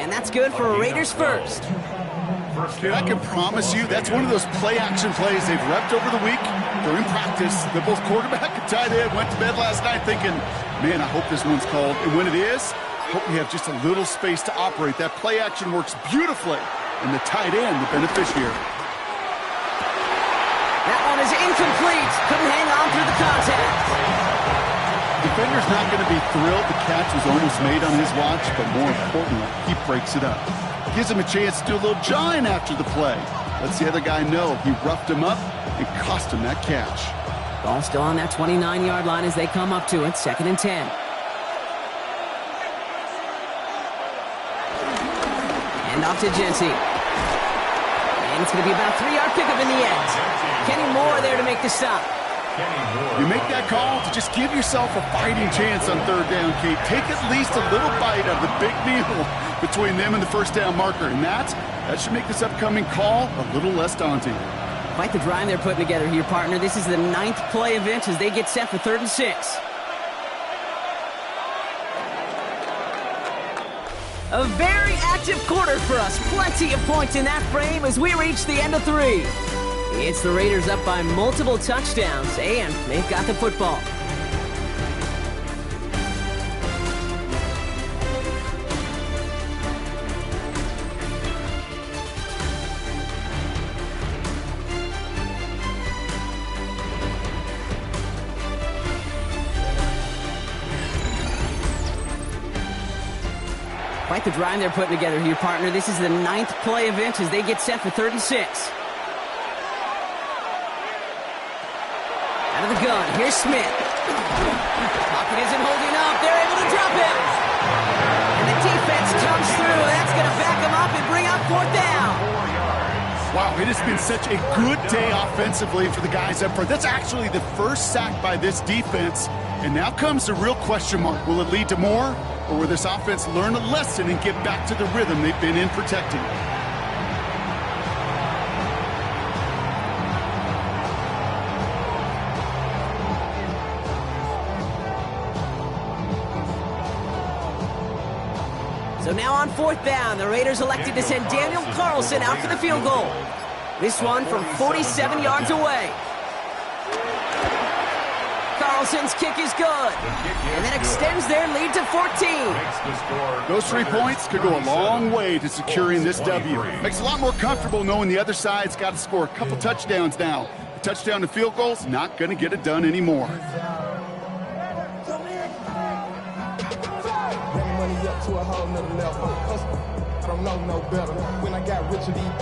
And that's good for a Raiders first. Dude, I can promise you that's one of those play-action plays they've repped over the week. They're in practice. The both quarterback and tight end went to bed last night thinking, man, I hope this one's called. And when it is, I hope we have just a little space to operate. That play-action works beautifully. And the tight end, the beneficiary. That one is incomplete. Couldn't hang on through the contact. Defender's not going to be thrilled the catch was almost made on his watch, but more importantly, he breaks it up. Gives him a chance to do a little jawing after the play. Lets the other guy know he roughed him up and cost him that catch. Ball still on that 29-yard line as they come up to it. 2nd and 10. Hand off to Jency. And it's going to be about a 3-yard pickup in the end. Kenny Moore there to make the stop. You make that call to just give yourself a fighting chance on 3rd down, Kate. Take at least a little bite of the big meal between them and the 1st down marker. And that should make this upcoming call a little less daunting. Quite the drive they're putting together here, partner. This is the 9th play event as they get set for 3rd and 6. A very active quarter for us. Plenty of points in that frame as we reach the end of 3. It's the Raiders up by multiple touchdowns, and they've got the football. Quite the drive they're putting together here, partner. This is the 9th play event as they get set for 3rd and 6. Out of the gun, here's Smith. Pocket isn't holding up. They're able to drop him. And the defense comes through. That's going to back him up and bring up 4th down. Wow, it has been such a good day offensively for the guys up front. That's actually the first sack by this defense. And now comes the real question mark. Will it lead to more? Or will this offense learn a lesson and get back to the rhythm they've been in protecting? So now on 4th down, the Raiders elected to send Daniel Carlson out for the field goal. This one from 47 yards away. Carlson's kick is good. And that extends their lead to 14. Those 3 points could go a long way to securing this W. Makes it a lot more comfortable knowing the other side's got to score a couple touchdowns now. A touchdown to field goal's not going to get it done anymore. To a whole nother level. I don't know no better. When I got rich and deep,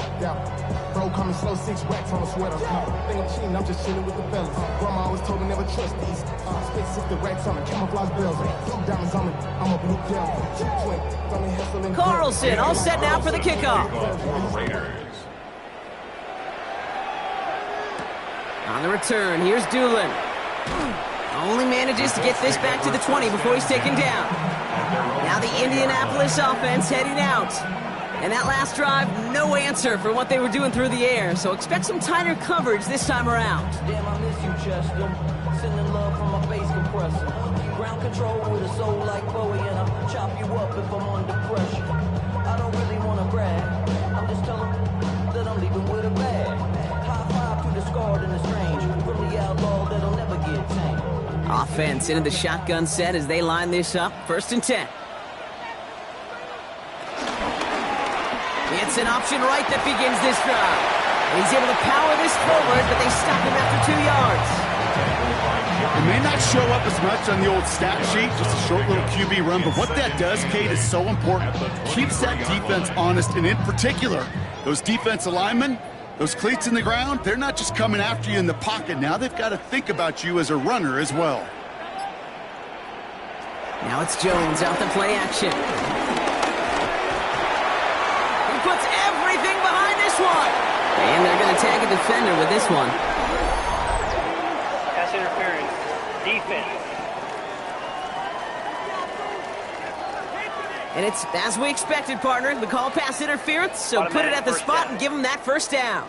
bro coming slow, 6 racks on a sweater. Think I'm cheating, I'm just chilling with the fellas. Grandma always told me never trust these. Spit 60 racks on a camouflage bells. Blue diamonds on me, I'm a blue devil. Carlson all set now for the kickoff. On the return, here's Doolin. Only manages to get this back to the 20 before he's taken down. Now the Indianapolis offense heading out. And that last drive, no answer for what they were doing through the air. So expect some tighter coverage this time around. Damn, I miss you, Chester. Sending love from my face compressor. Ground control with a soul like Bowie, and I'll chop you up if I'm under pressure. I don't really want to brag. I'm just telling that I'm leaving with a bag. High five to the scarred and the strange. From the outlaw that'll never get tamed. Offense into the shotgun set as they line this up. 1st and 10. It's an option right that begins this drive. And he's able to power this forward, but they stop him after 2 yards. It may not show up as much on the old stat sheet, just a short little QB run, but what that does, Kate, is so important. Keeps that defense honest, and in particular, those defensive linemen, those cleats in the ground, they're not just coming after you in the pocket. Now they've got to think about you as a runner as well. Now it's Jones out to play action. He puts everything behind this one. And they're going to tag a defender with this one. Pass interference. Defense. And it's as we expected, partner. The call pass interference, so put it at the spot and give them that 1st down.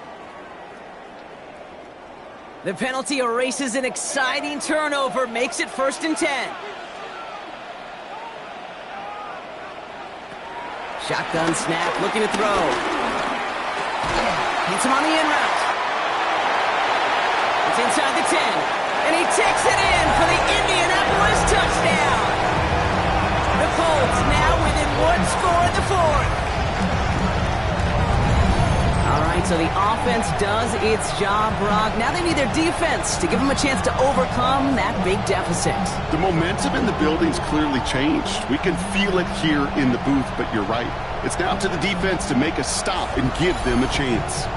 The penalty erases an exciting turnover, makes it 1st and 10. Shotgun snap, looking to throw. Hits him on the in route. It's inside the 10. And he takes it in for the Indianapolis touchdown. The Colts now within one score in the fourth. All right, so the offense does its job, Brock. Now they need their defense to give them a chance to overcome that big deficit. The momentum in the building's clearly changed. We can feel it here in the booth, but you're right. It's now to the defense to make a stop and give them a chance.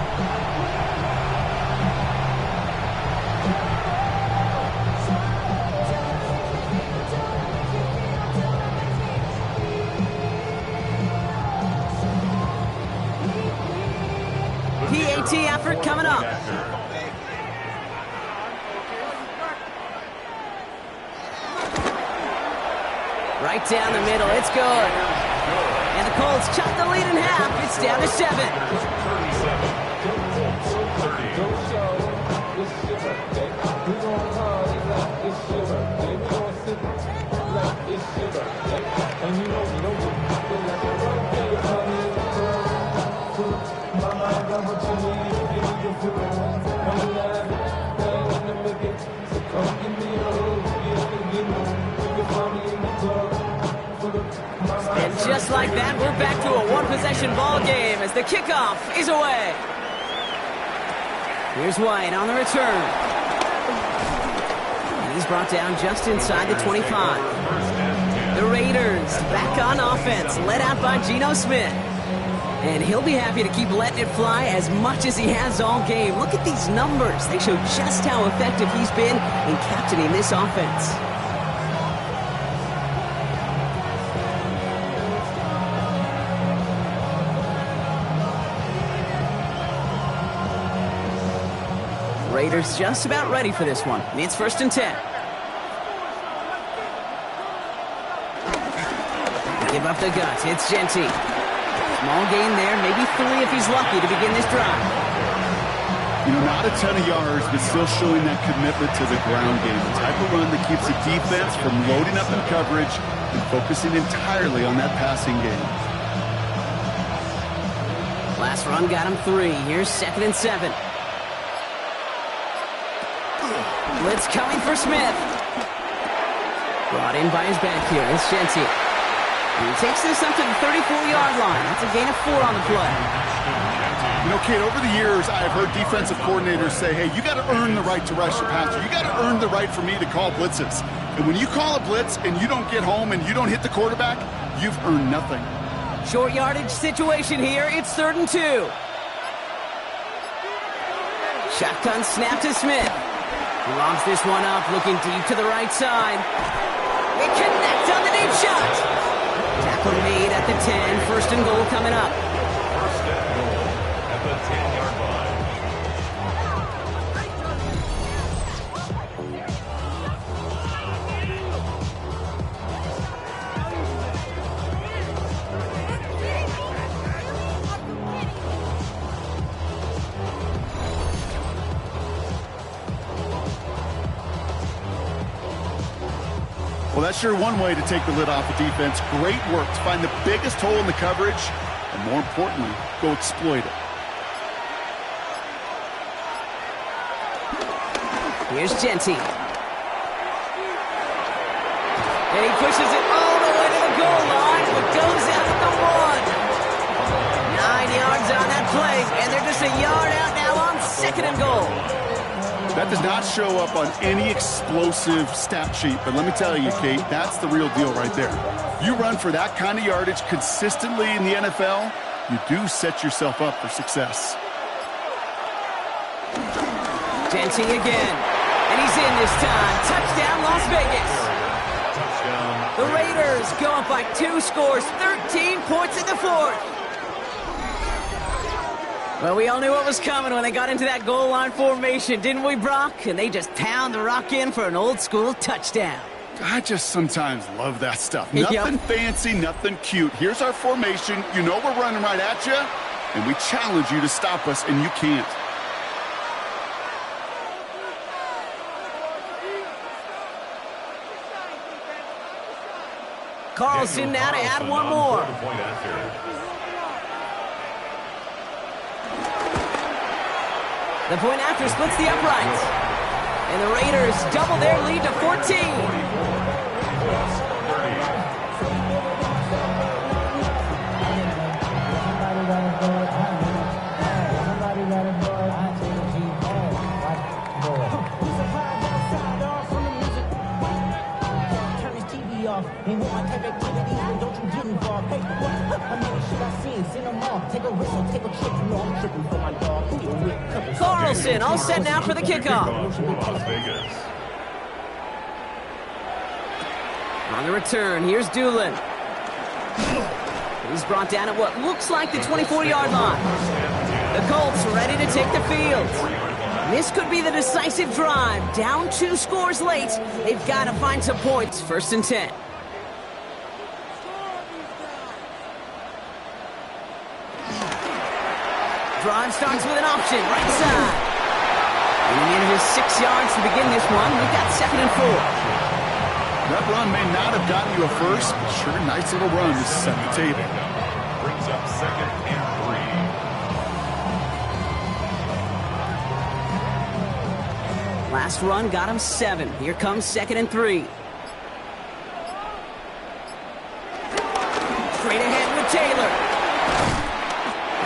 PAT effort coming up. Right down the middle, it's good. And the Colts chop the lead in half. It's down to 7. And just like that, we're back to a one-possession ball game as the kickoff is away. Here's White on the return. And he's brought down just inside the 25. The Raiders back on offense, led out by Geno Smith. And he'll be happy to keep letting it fly as much as he has all game. Look at these numbers. They show just how effective he's been in captaining this offense. Raiders just about ready for this one. It's 1st and 10. Give up the guts. It's Genty. Small gain there, maybe 3 if he's lucky to begin this drive. You know, not a ton of yards, but still showing that commitment to the ground game. The type of run that keeps the defense from loading up in coverage and focusing entirely on that passing game. Last run got him 3. Here's 2nd and 7. Blitz coming for Smith. Brought in by his back here. It's Genty. He takes this up to the 34-yard line. That's a gain of 4 on the play. You know, Kate, over the years, I've heard defensive coordinators say, hey, you got to earn the right to rush the passer. You got to earn the right for me to call blitzes. And when you call a blitz and you don't get home and you don't hit the quarterback, you've earned nothing. Short yardage situation here. It's 3rd and 2. Shotgun snap to Smith. He lobs this one up, looking deep to the right side. They connect on the deep shot. Tackle made at the 10. 1st and goal coming up. First and goal at the 10-yard line. Well, that's sure one way to take the lid off the defense. Great work to find the biggest hole in the coverage, and more importantly, go exploit it. Here's Genty. And he pushes it all the way to the goal line, but goes out at the 1. 9 yards on that play, and they're just a yard out now on 2nd and goal. That does not show up on any explosive stat sheet, but let me tell you, Kate, that's the real deal right there. You run for that kind of yardage consistently in the NFL, you do set yourself up for success. Genty again, and he's in this time. Touchdown, Las Vegas. Touchdown. The Raiders go up by 2 scores, 13 points in the 4th. Well, we all knew what was coming when they got into that goal line formation, didn't we, Brock? And they just pound the rock in for an old-school touchdown. I just sometimes love that stuff. Yep. Nothing fancy, nothing cute. Here's our formation. You know we're running right at you, and we challenge you to stop us, and you can't. Carlson now to add one more. The point after splits the uprights. And the Raiders double their lead to 14. Ain't want my type of activities, and don't you get involved. Hey, what? How many should I see? Send them off. Take a risk or take a trip. You know I'm tripping for my dog. Carlson all set now for the kickoff. On the return, here's Doolin. He's brought down at what looks like the 24-yard line. The Colts ready to take the field. This could be the decisive drive. Down 2 scores late. They've got to find some points. 1st and 10. Drive starts with an option, right side. And in his 6 yards to begin this one, we've got 2nd and 4. That run may not have gotten you a first, but sure, nice little run to set the table. Brings up 2nd and 3. Last run got him 7. Here comes 2nd and 3. Straight ahead with Taylor.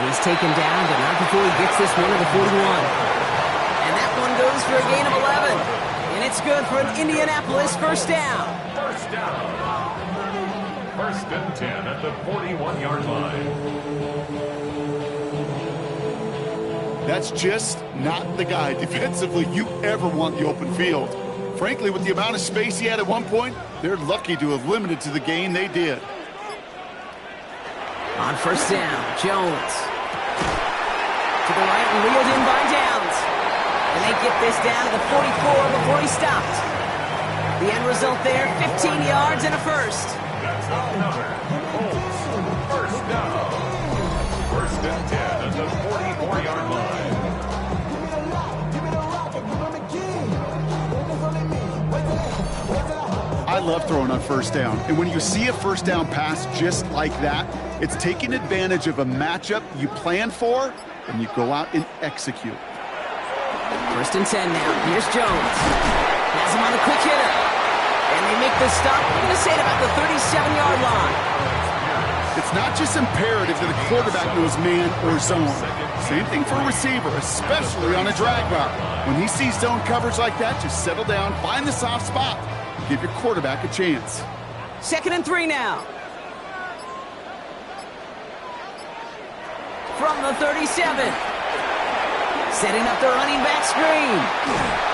And he's taken down, but not before he gets this one to the 41. And that one goes for a gain of 11. And it's good for an Indianapolis 1st down. 1st down. 1st and 10 at the 41-yard line. That's just not the guy defensively you ever want the open field. Frankly, with the amount of space he had at one point, they're lucky to have limited to the gain they did. On 1st down, Jones. To the right and reeled in by Downs. And they get this down to the 44 before he stopped. The end result there, 15 yards and a first. That's another Colts 1st down. 1st and 10 at the 44-yard line. I love throwing on 1st down. And when you see a 1st down pass just like that, it's taking advantage of a matchup you plan for, and you go out and execute. 1st and 10 now. Here's Jones. Has him on the quick hitter. And they make the stop. I'm going to say it about the 37-yard line. It's not just imperative that the quarterback knows man or zone. Same thing for a receiver, especially on a drag route. When he sees zone coverage like that, just settle down, find the soft spot, and give your quarterback a chance. 2nd and 3 now. From the 37. Setting up the running back screen.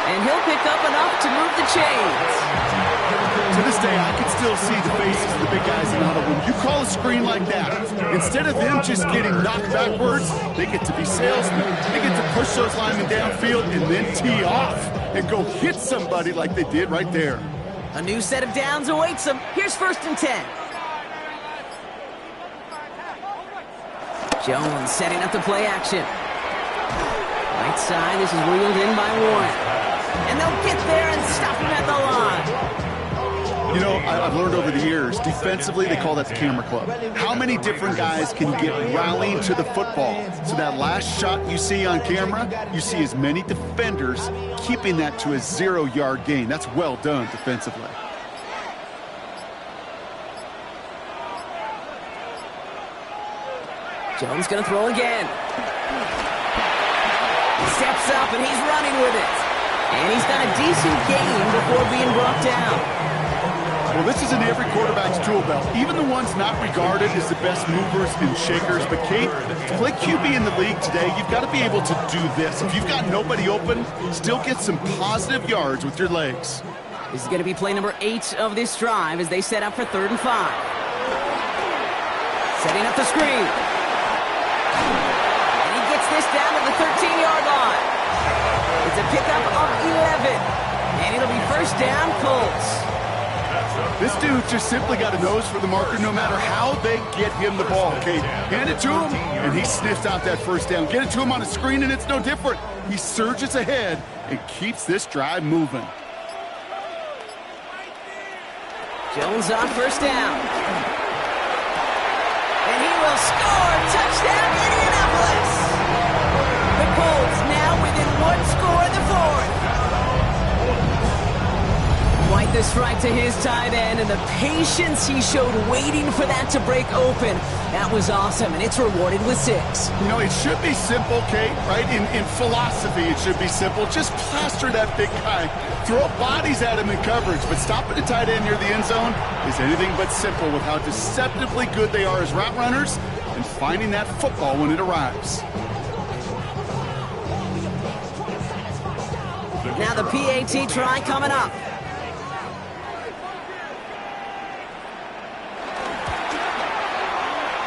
And he'll pick up enough to move the chains. To this day, I can still see the faces of the big guys in auto. When you call a screen like that, instead of them just getting knocked backwards, they get to be salesmen. They get to push those linemen downfield and then tee off and go hit somebody like they did right there. A new set of downs awaits them. Here's 1st and 10. Jones setting up the play action. Right side, this is reeled in by Warren. And they'll get there and stop him at the line. You know, I've learned over the years, defensively, they call that the camera club. How many different guys can you get rallying to the football? So that last shot you see on camera, you see as many defenders keeping that to a 0-yard gain. That's well done defensively. Jones going to throw again. Steps up and he's running with it. And he's got a decent gain before being brought down. Well, this is in every quarterback's tool belt, even the ones not regarded as the best movers and shakers. But, Kate, to play QB in the league today, you've got to be able to do this. If you've got nobody open, still get some positive yards with your legs. This is going to be play number 8 of this drive as they set up for 3rd and 5. Setting up the screen. And he gets this down to the 13-yard line. It's a pickup of 11. And it'll be 1st down, Colts. This dude just simply got a nose for the marker no matter how they get him the ball, Kate. Hand it to him, and he sniffs out that 1st down. Get it to him on a screen, and it's no different. He surges ahead and keeps this drive moving. Jones on first down. And he will score. Touchdown, Indianapolis. The Colts now within one score in the fourth. Quite the strike to his tight end, and the patience he showed waiting for that to break open. That was awesome, and it's rewarded with 6. You know, it should be simple, Kate, right? In philosophy, it should be simple. Just plaster that big guy. Throw bodies at him in coverage, but stopping a tight end near the end zone is anything but simple with how deceptively good they are as route runners and finding that football when it arrives. Now the PAT try coming up.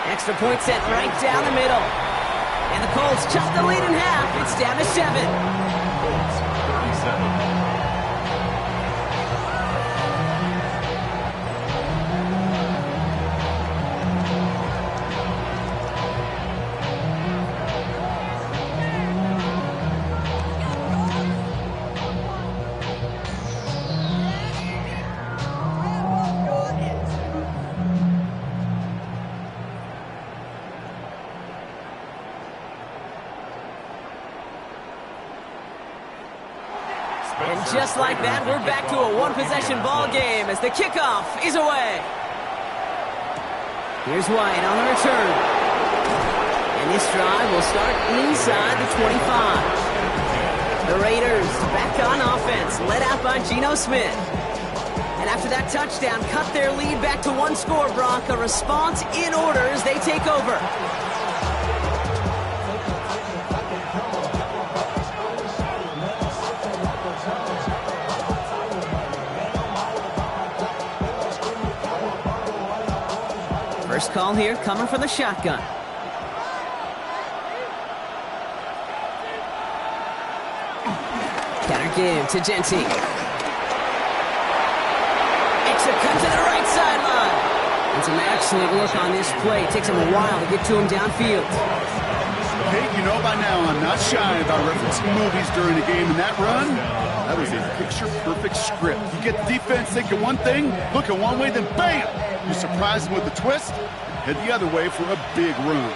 Extra point sent right down the middle. And the Colts chop the lead in half. It's down to 7. Colts 37. And just like that, we're back to a one-possession ball game as the kickoff is away. Here's White on the return. And this drive will start inside the 25. The Raiders back on offense, led out by Geno Smith. And after that touchdown, cut their lead back to 1 score, Brock. A response in order as they take over. First call here coming from the shotgun. Counter give to Genty. Extra cut to the right sideline. And some excellent work on this play. It takes him a while to get to him downfield. Hey, you know by now I'm not shy about referencing movies during a game, and that run, that was a picture-perfect script. You get the defense thinking one thing, looking one way, then bam! You surprise them with a twist, head the other way for a big run.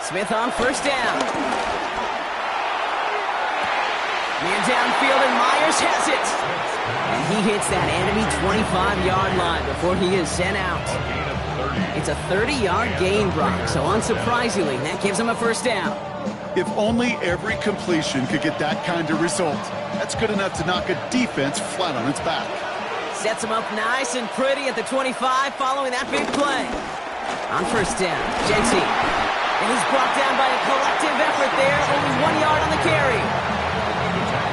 Smith on first down. Man downfield, and Myers has it. And he hits that enemy 25-yard line before he is sent out. It's a 30-yard gain, Brock, so unsurprisingly, that gives him a first down. If only every completion could get that kind of result. That's good enough to knock a defense flat on its back. Sets him up nice and pretty at the 25 following that big play. On first down, Genty. And he's brought down by a collective effort there, only 1 yard on the carry.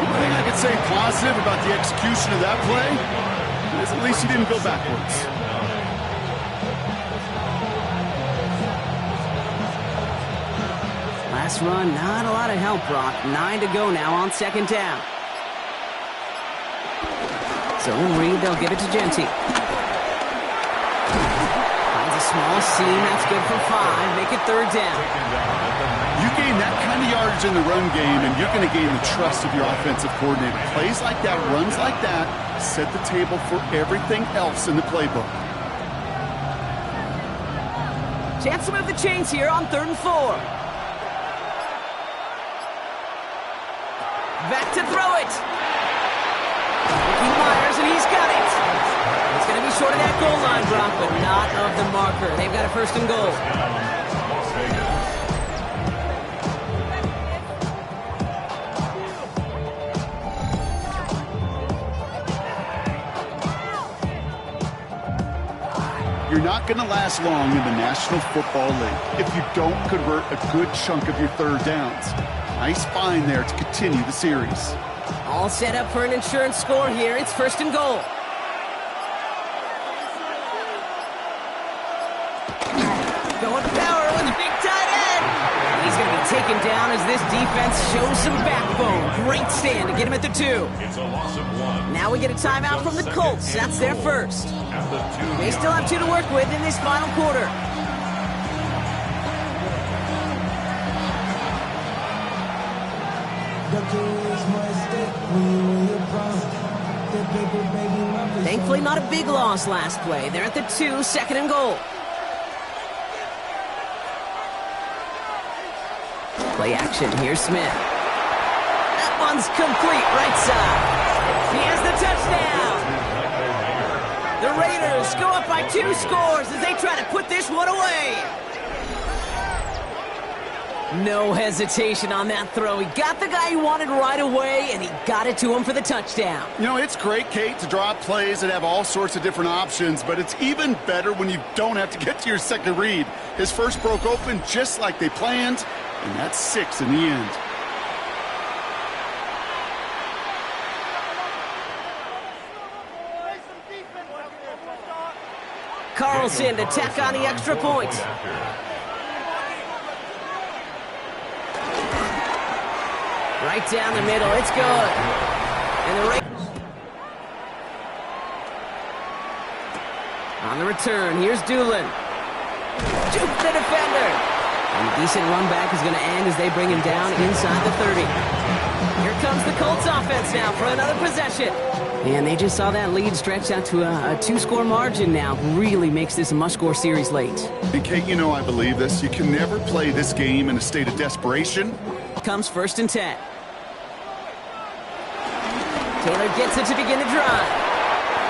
One thing I could say positive about the execution of that play is at least he didn't go backwards. Last run, not a lot of help, Brock. 9 to go now on second down. So Reed, they'll give it to Genty. Finds a small seam, that's good for 5. Make it third down. You gain that kind of yardage in the run game, and you're going to gain the trust of your offensive coordinator. Plays like that, runs like that, set the table for everything else in the playbook. Chance to move the chains here on 3rd and 4. Back to throw it. Ricky Myers, and he's got it. It's going to be short of that goal line, Brock, but not of the marker. They've got a 1st and goal. You're not going to last long in the National Football League if you don't convert a good chunk of your third downs. Nice find there to continue the series. All set up for an insurance score here. It's 1st and goal. Going power with a big tight end. He's going to be taken down as this defense shows some backbone. Great stand to get him at the 2. It's a loss of 1. Now we get a timeout from the Colts. That's their first. They still have 2 to work with in this final quarter. Thankfully, not a big loss last play. They're at the 2, second and goal. Play action. Here's Smith. That one's complete right side. He has the touchdown. The Raiders go up by 2 scores as they try to put this one away. No hesitation on that throw. He got the guy he wanted right away, and he got it to him for the touchdown. You know, it's great, Kate, to draw up plays that have all sorts of different options, but it's even better when you don't have to get to your second read. His first broke open just like they planned, and that's 6 in the end. Carlson to tack on the extra point. Right down the middle, it's good. And the Raiders on the return, here's Doolin. Juke the defender. And a decent run back is going to end as they bring him down inside the 30. Here comes the Colts offense now for another possession. And they just saw that lead stretch out to a 2-score margin now. Really makes this a must-score series late. And Kate, you know I believe this. You can never play this game in a state of desperation. Comes 1st and 10. Taylor gets it to begin the drive.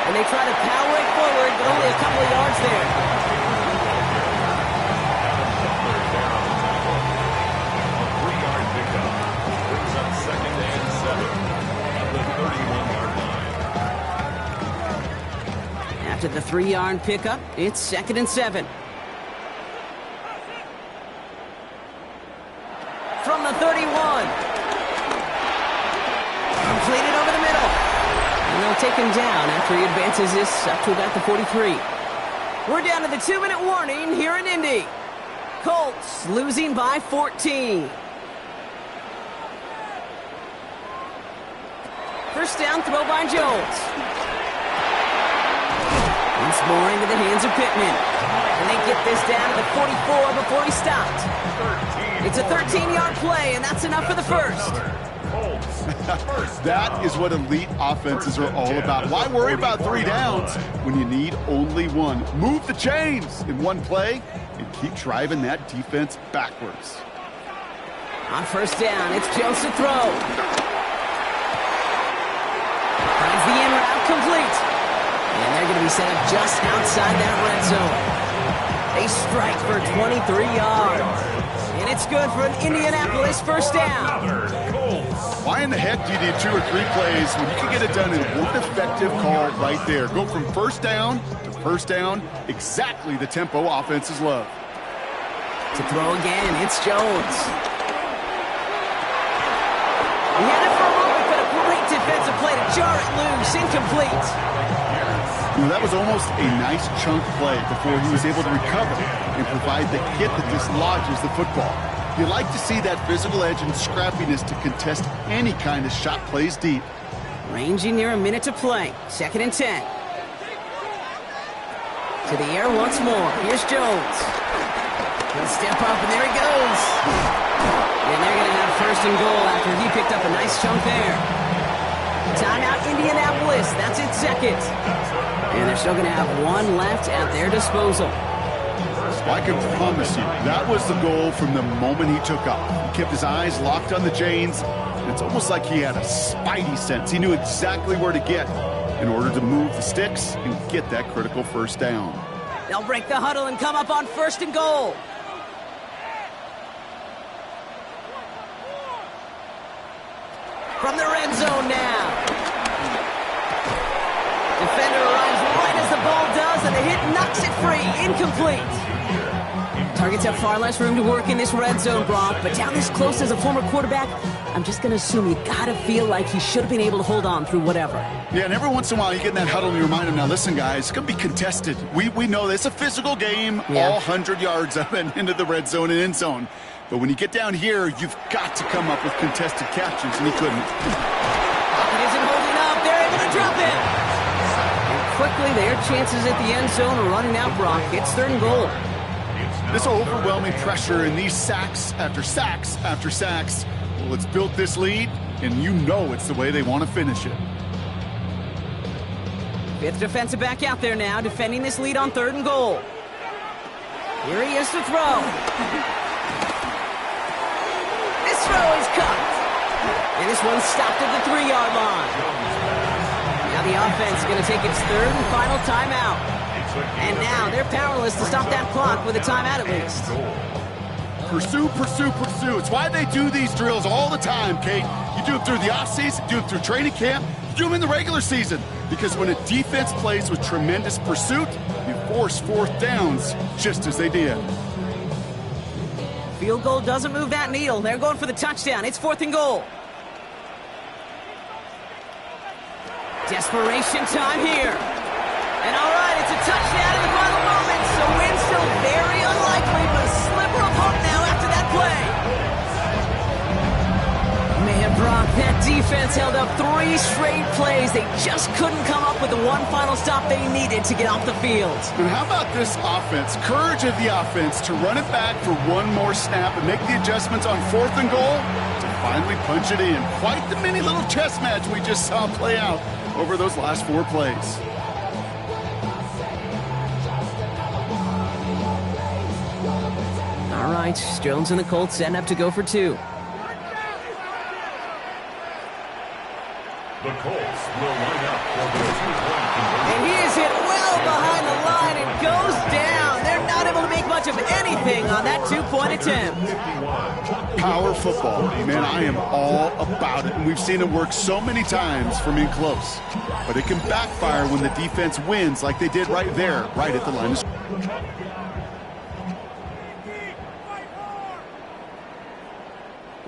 And they try to power it forward, but only a couple of yards there. A 3-yard pickup brings up 2nd and 7 at the 31-yard line. After the 3-yard pickup, it's 2nd and 7. From the 31. Completed over the middle. And they'll take him down after he advances this up to about the 43. We're down to the 2-minute warning here in Indy. Colts losing by 14. First down throw by Jones. Once more into the hands of Pittman. And they get this down to the 44 before he stopped. It's a 13-yard play, and that's enough for the first. That is what elite offenses are all about. Why worry about 3 downs when you need only 1? Move the chains in one play and keep driving that defense backwards. On first down, it's Jones to throw. Finds the in route complete. And they're going to be set up just outside that red zone. They strike for 23 yards. And it's good for an Indianapolis first down. Why in the heck do you need 2 or 3 plays when you can get it done in one effective call right there? Go from first down to first down, exactly the tempo offenses love. To throw again, it's Jones. He had it for a moment, but a great defensive play to jar it loose, incomplete. You know, that was almost a nice chunk play before he was able to recover and provide the hit that dislodges the football. You like to see that physical edge and scrappiness to contest any kind of shot plays deep. Ranging near a minute to play. 2nd and 10. To the air once more. Here's Jones. He'll step up, and there he goes. And they're going to have 1st and goal after he picked up a nice chunk there. Timeout Indianapolis. That's its 2nd. And they're still going to have 1 left at their disposal. I can promise you, that was the goal from the moment he took off. He kept his eyes locked on the chains, and it's almost like he had a spidey sense. He knew exactly where to get in order to move the sticks and get that critical first down. They'll break the huddle and come up on 1st and goal. From the red zone now. Defender arrives right as the ball does, and the hit knocks it free. Incomplete. Targets have far less room to work in this red zone, Brock, but down this close as a former quarterback, I'm just going to assume you got to feel like he should have been able to hold on through whatever. Yeah, and every once in a while you get in that huddle and you remind him, now listen, guys, it's going to be contested. We know this. It's a physical game, all 100 yards up and into the red zone and end zone. But when you get down here, you've got to come up with contested catches, and he couldn't. Pocket isn't holding up. They're able to drop it. And quickly, their chances at the end zone are running out, Brock. It's 3rd and goal. This overwhelming pressure and these sacks after sacks after sacks, well, it's built this lead, and you know it's the way they want to finish it. Fifth defensive back out there now, defending this lead on 3rd and goal. Here he is to throw. This throw is cut. And this one's stopped at the 3-yard line. Now the offense is going to take its 3rd and final timeout. And now they're powerless to stop that clock with a timeout at least. Pursue, pursue, pursue. It's why they do these drills all the time, Kate. You do them through the offseason, you do them through training camp, you do them in the regular season. Because when a defense plays with tremendous pursuit, you force 4th downs just as they did. Field goal doesn't move that needle. They're going for the touchdown. It's 4th and goal. Desperation time here. And all right, it's a touchdown in the final moments. So win still very unlikely, but a sliver of hope now after that play. Man, Brock, that defense held up 3 straight plays. They just couldn't come up with the one final stop they needed to get off the field. And how about this offense? Courage of the offense to run it back for one more snap and make the adjustments on 4th and goal to finally punch it in. Quite the mini little chess match we just saw play out over those last 4 plays. All right, Jones and the Colts setting up to go for 2. The Colts will line up for the 2-point conversion. And he is hit well behind the line and goes down. They're not able to make much of anything on that 2-point attempt. Power football, man, I am all about it. And we've seen it work so many times from in close. But it can backfire when the defense wins like they did right there, right at the line of scrimmage.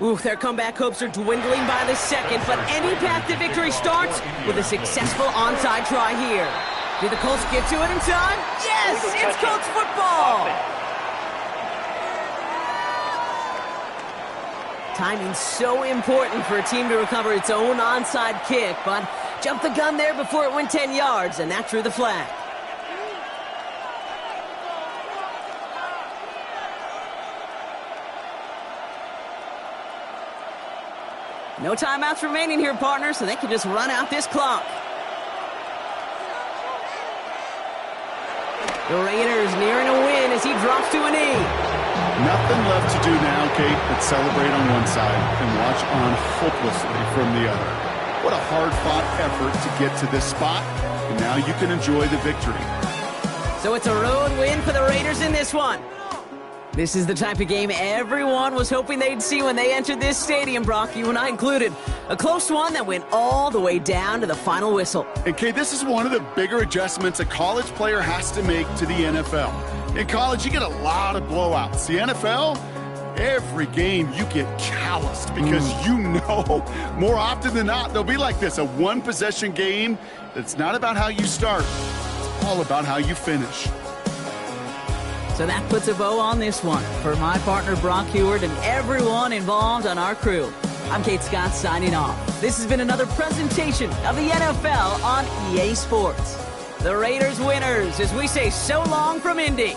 Ooh, their comeback hopes are dwindling by the second, but any path to victory starts with a successful onside try here. Did the Colts get to it in time? Yes, it's Colts football! Timing's so important for a team to recover its own onside kick, but jumped the gun there before it went 10 yards, and that drew the flag. No timeouts remaining here, partner, so they can just run out this clock. The Raiders nearing a win as he drops to a knee. Nothing left to do now, Kate, but celebrate on one side and watch on hopelessly from the other. What a hard-fought effort to get to this spot, and now you can enjoy the victory. So it's a road win for the Raiders in this one. This is the type of game everyone was hoping they'd see when they entered this stadium, Brock, you and I included. A close one that went all the way down to the final whistle. And, Kate, this is one of the bigger adjustments a college player has to make to the NFL. In college, you get a lot of blowouts. The NFL, every game you get calloused because you know more often than not they'll be like this, a one-possession game that's not about how you start. It's all about how you finish. So that puts a bow on this one. For my partner, Brock Heward, and everyone involved on our crew, I'm Kate Scott signing off. This has been another presentation of the NFL on EA Sports. The Raiders winners as we say so long from Indy.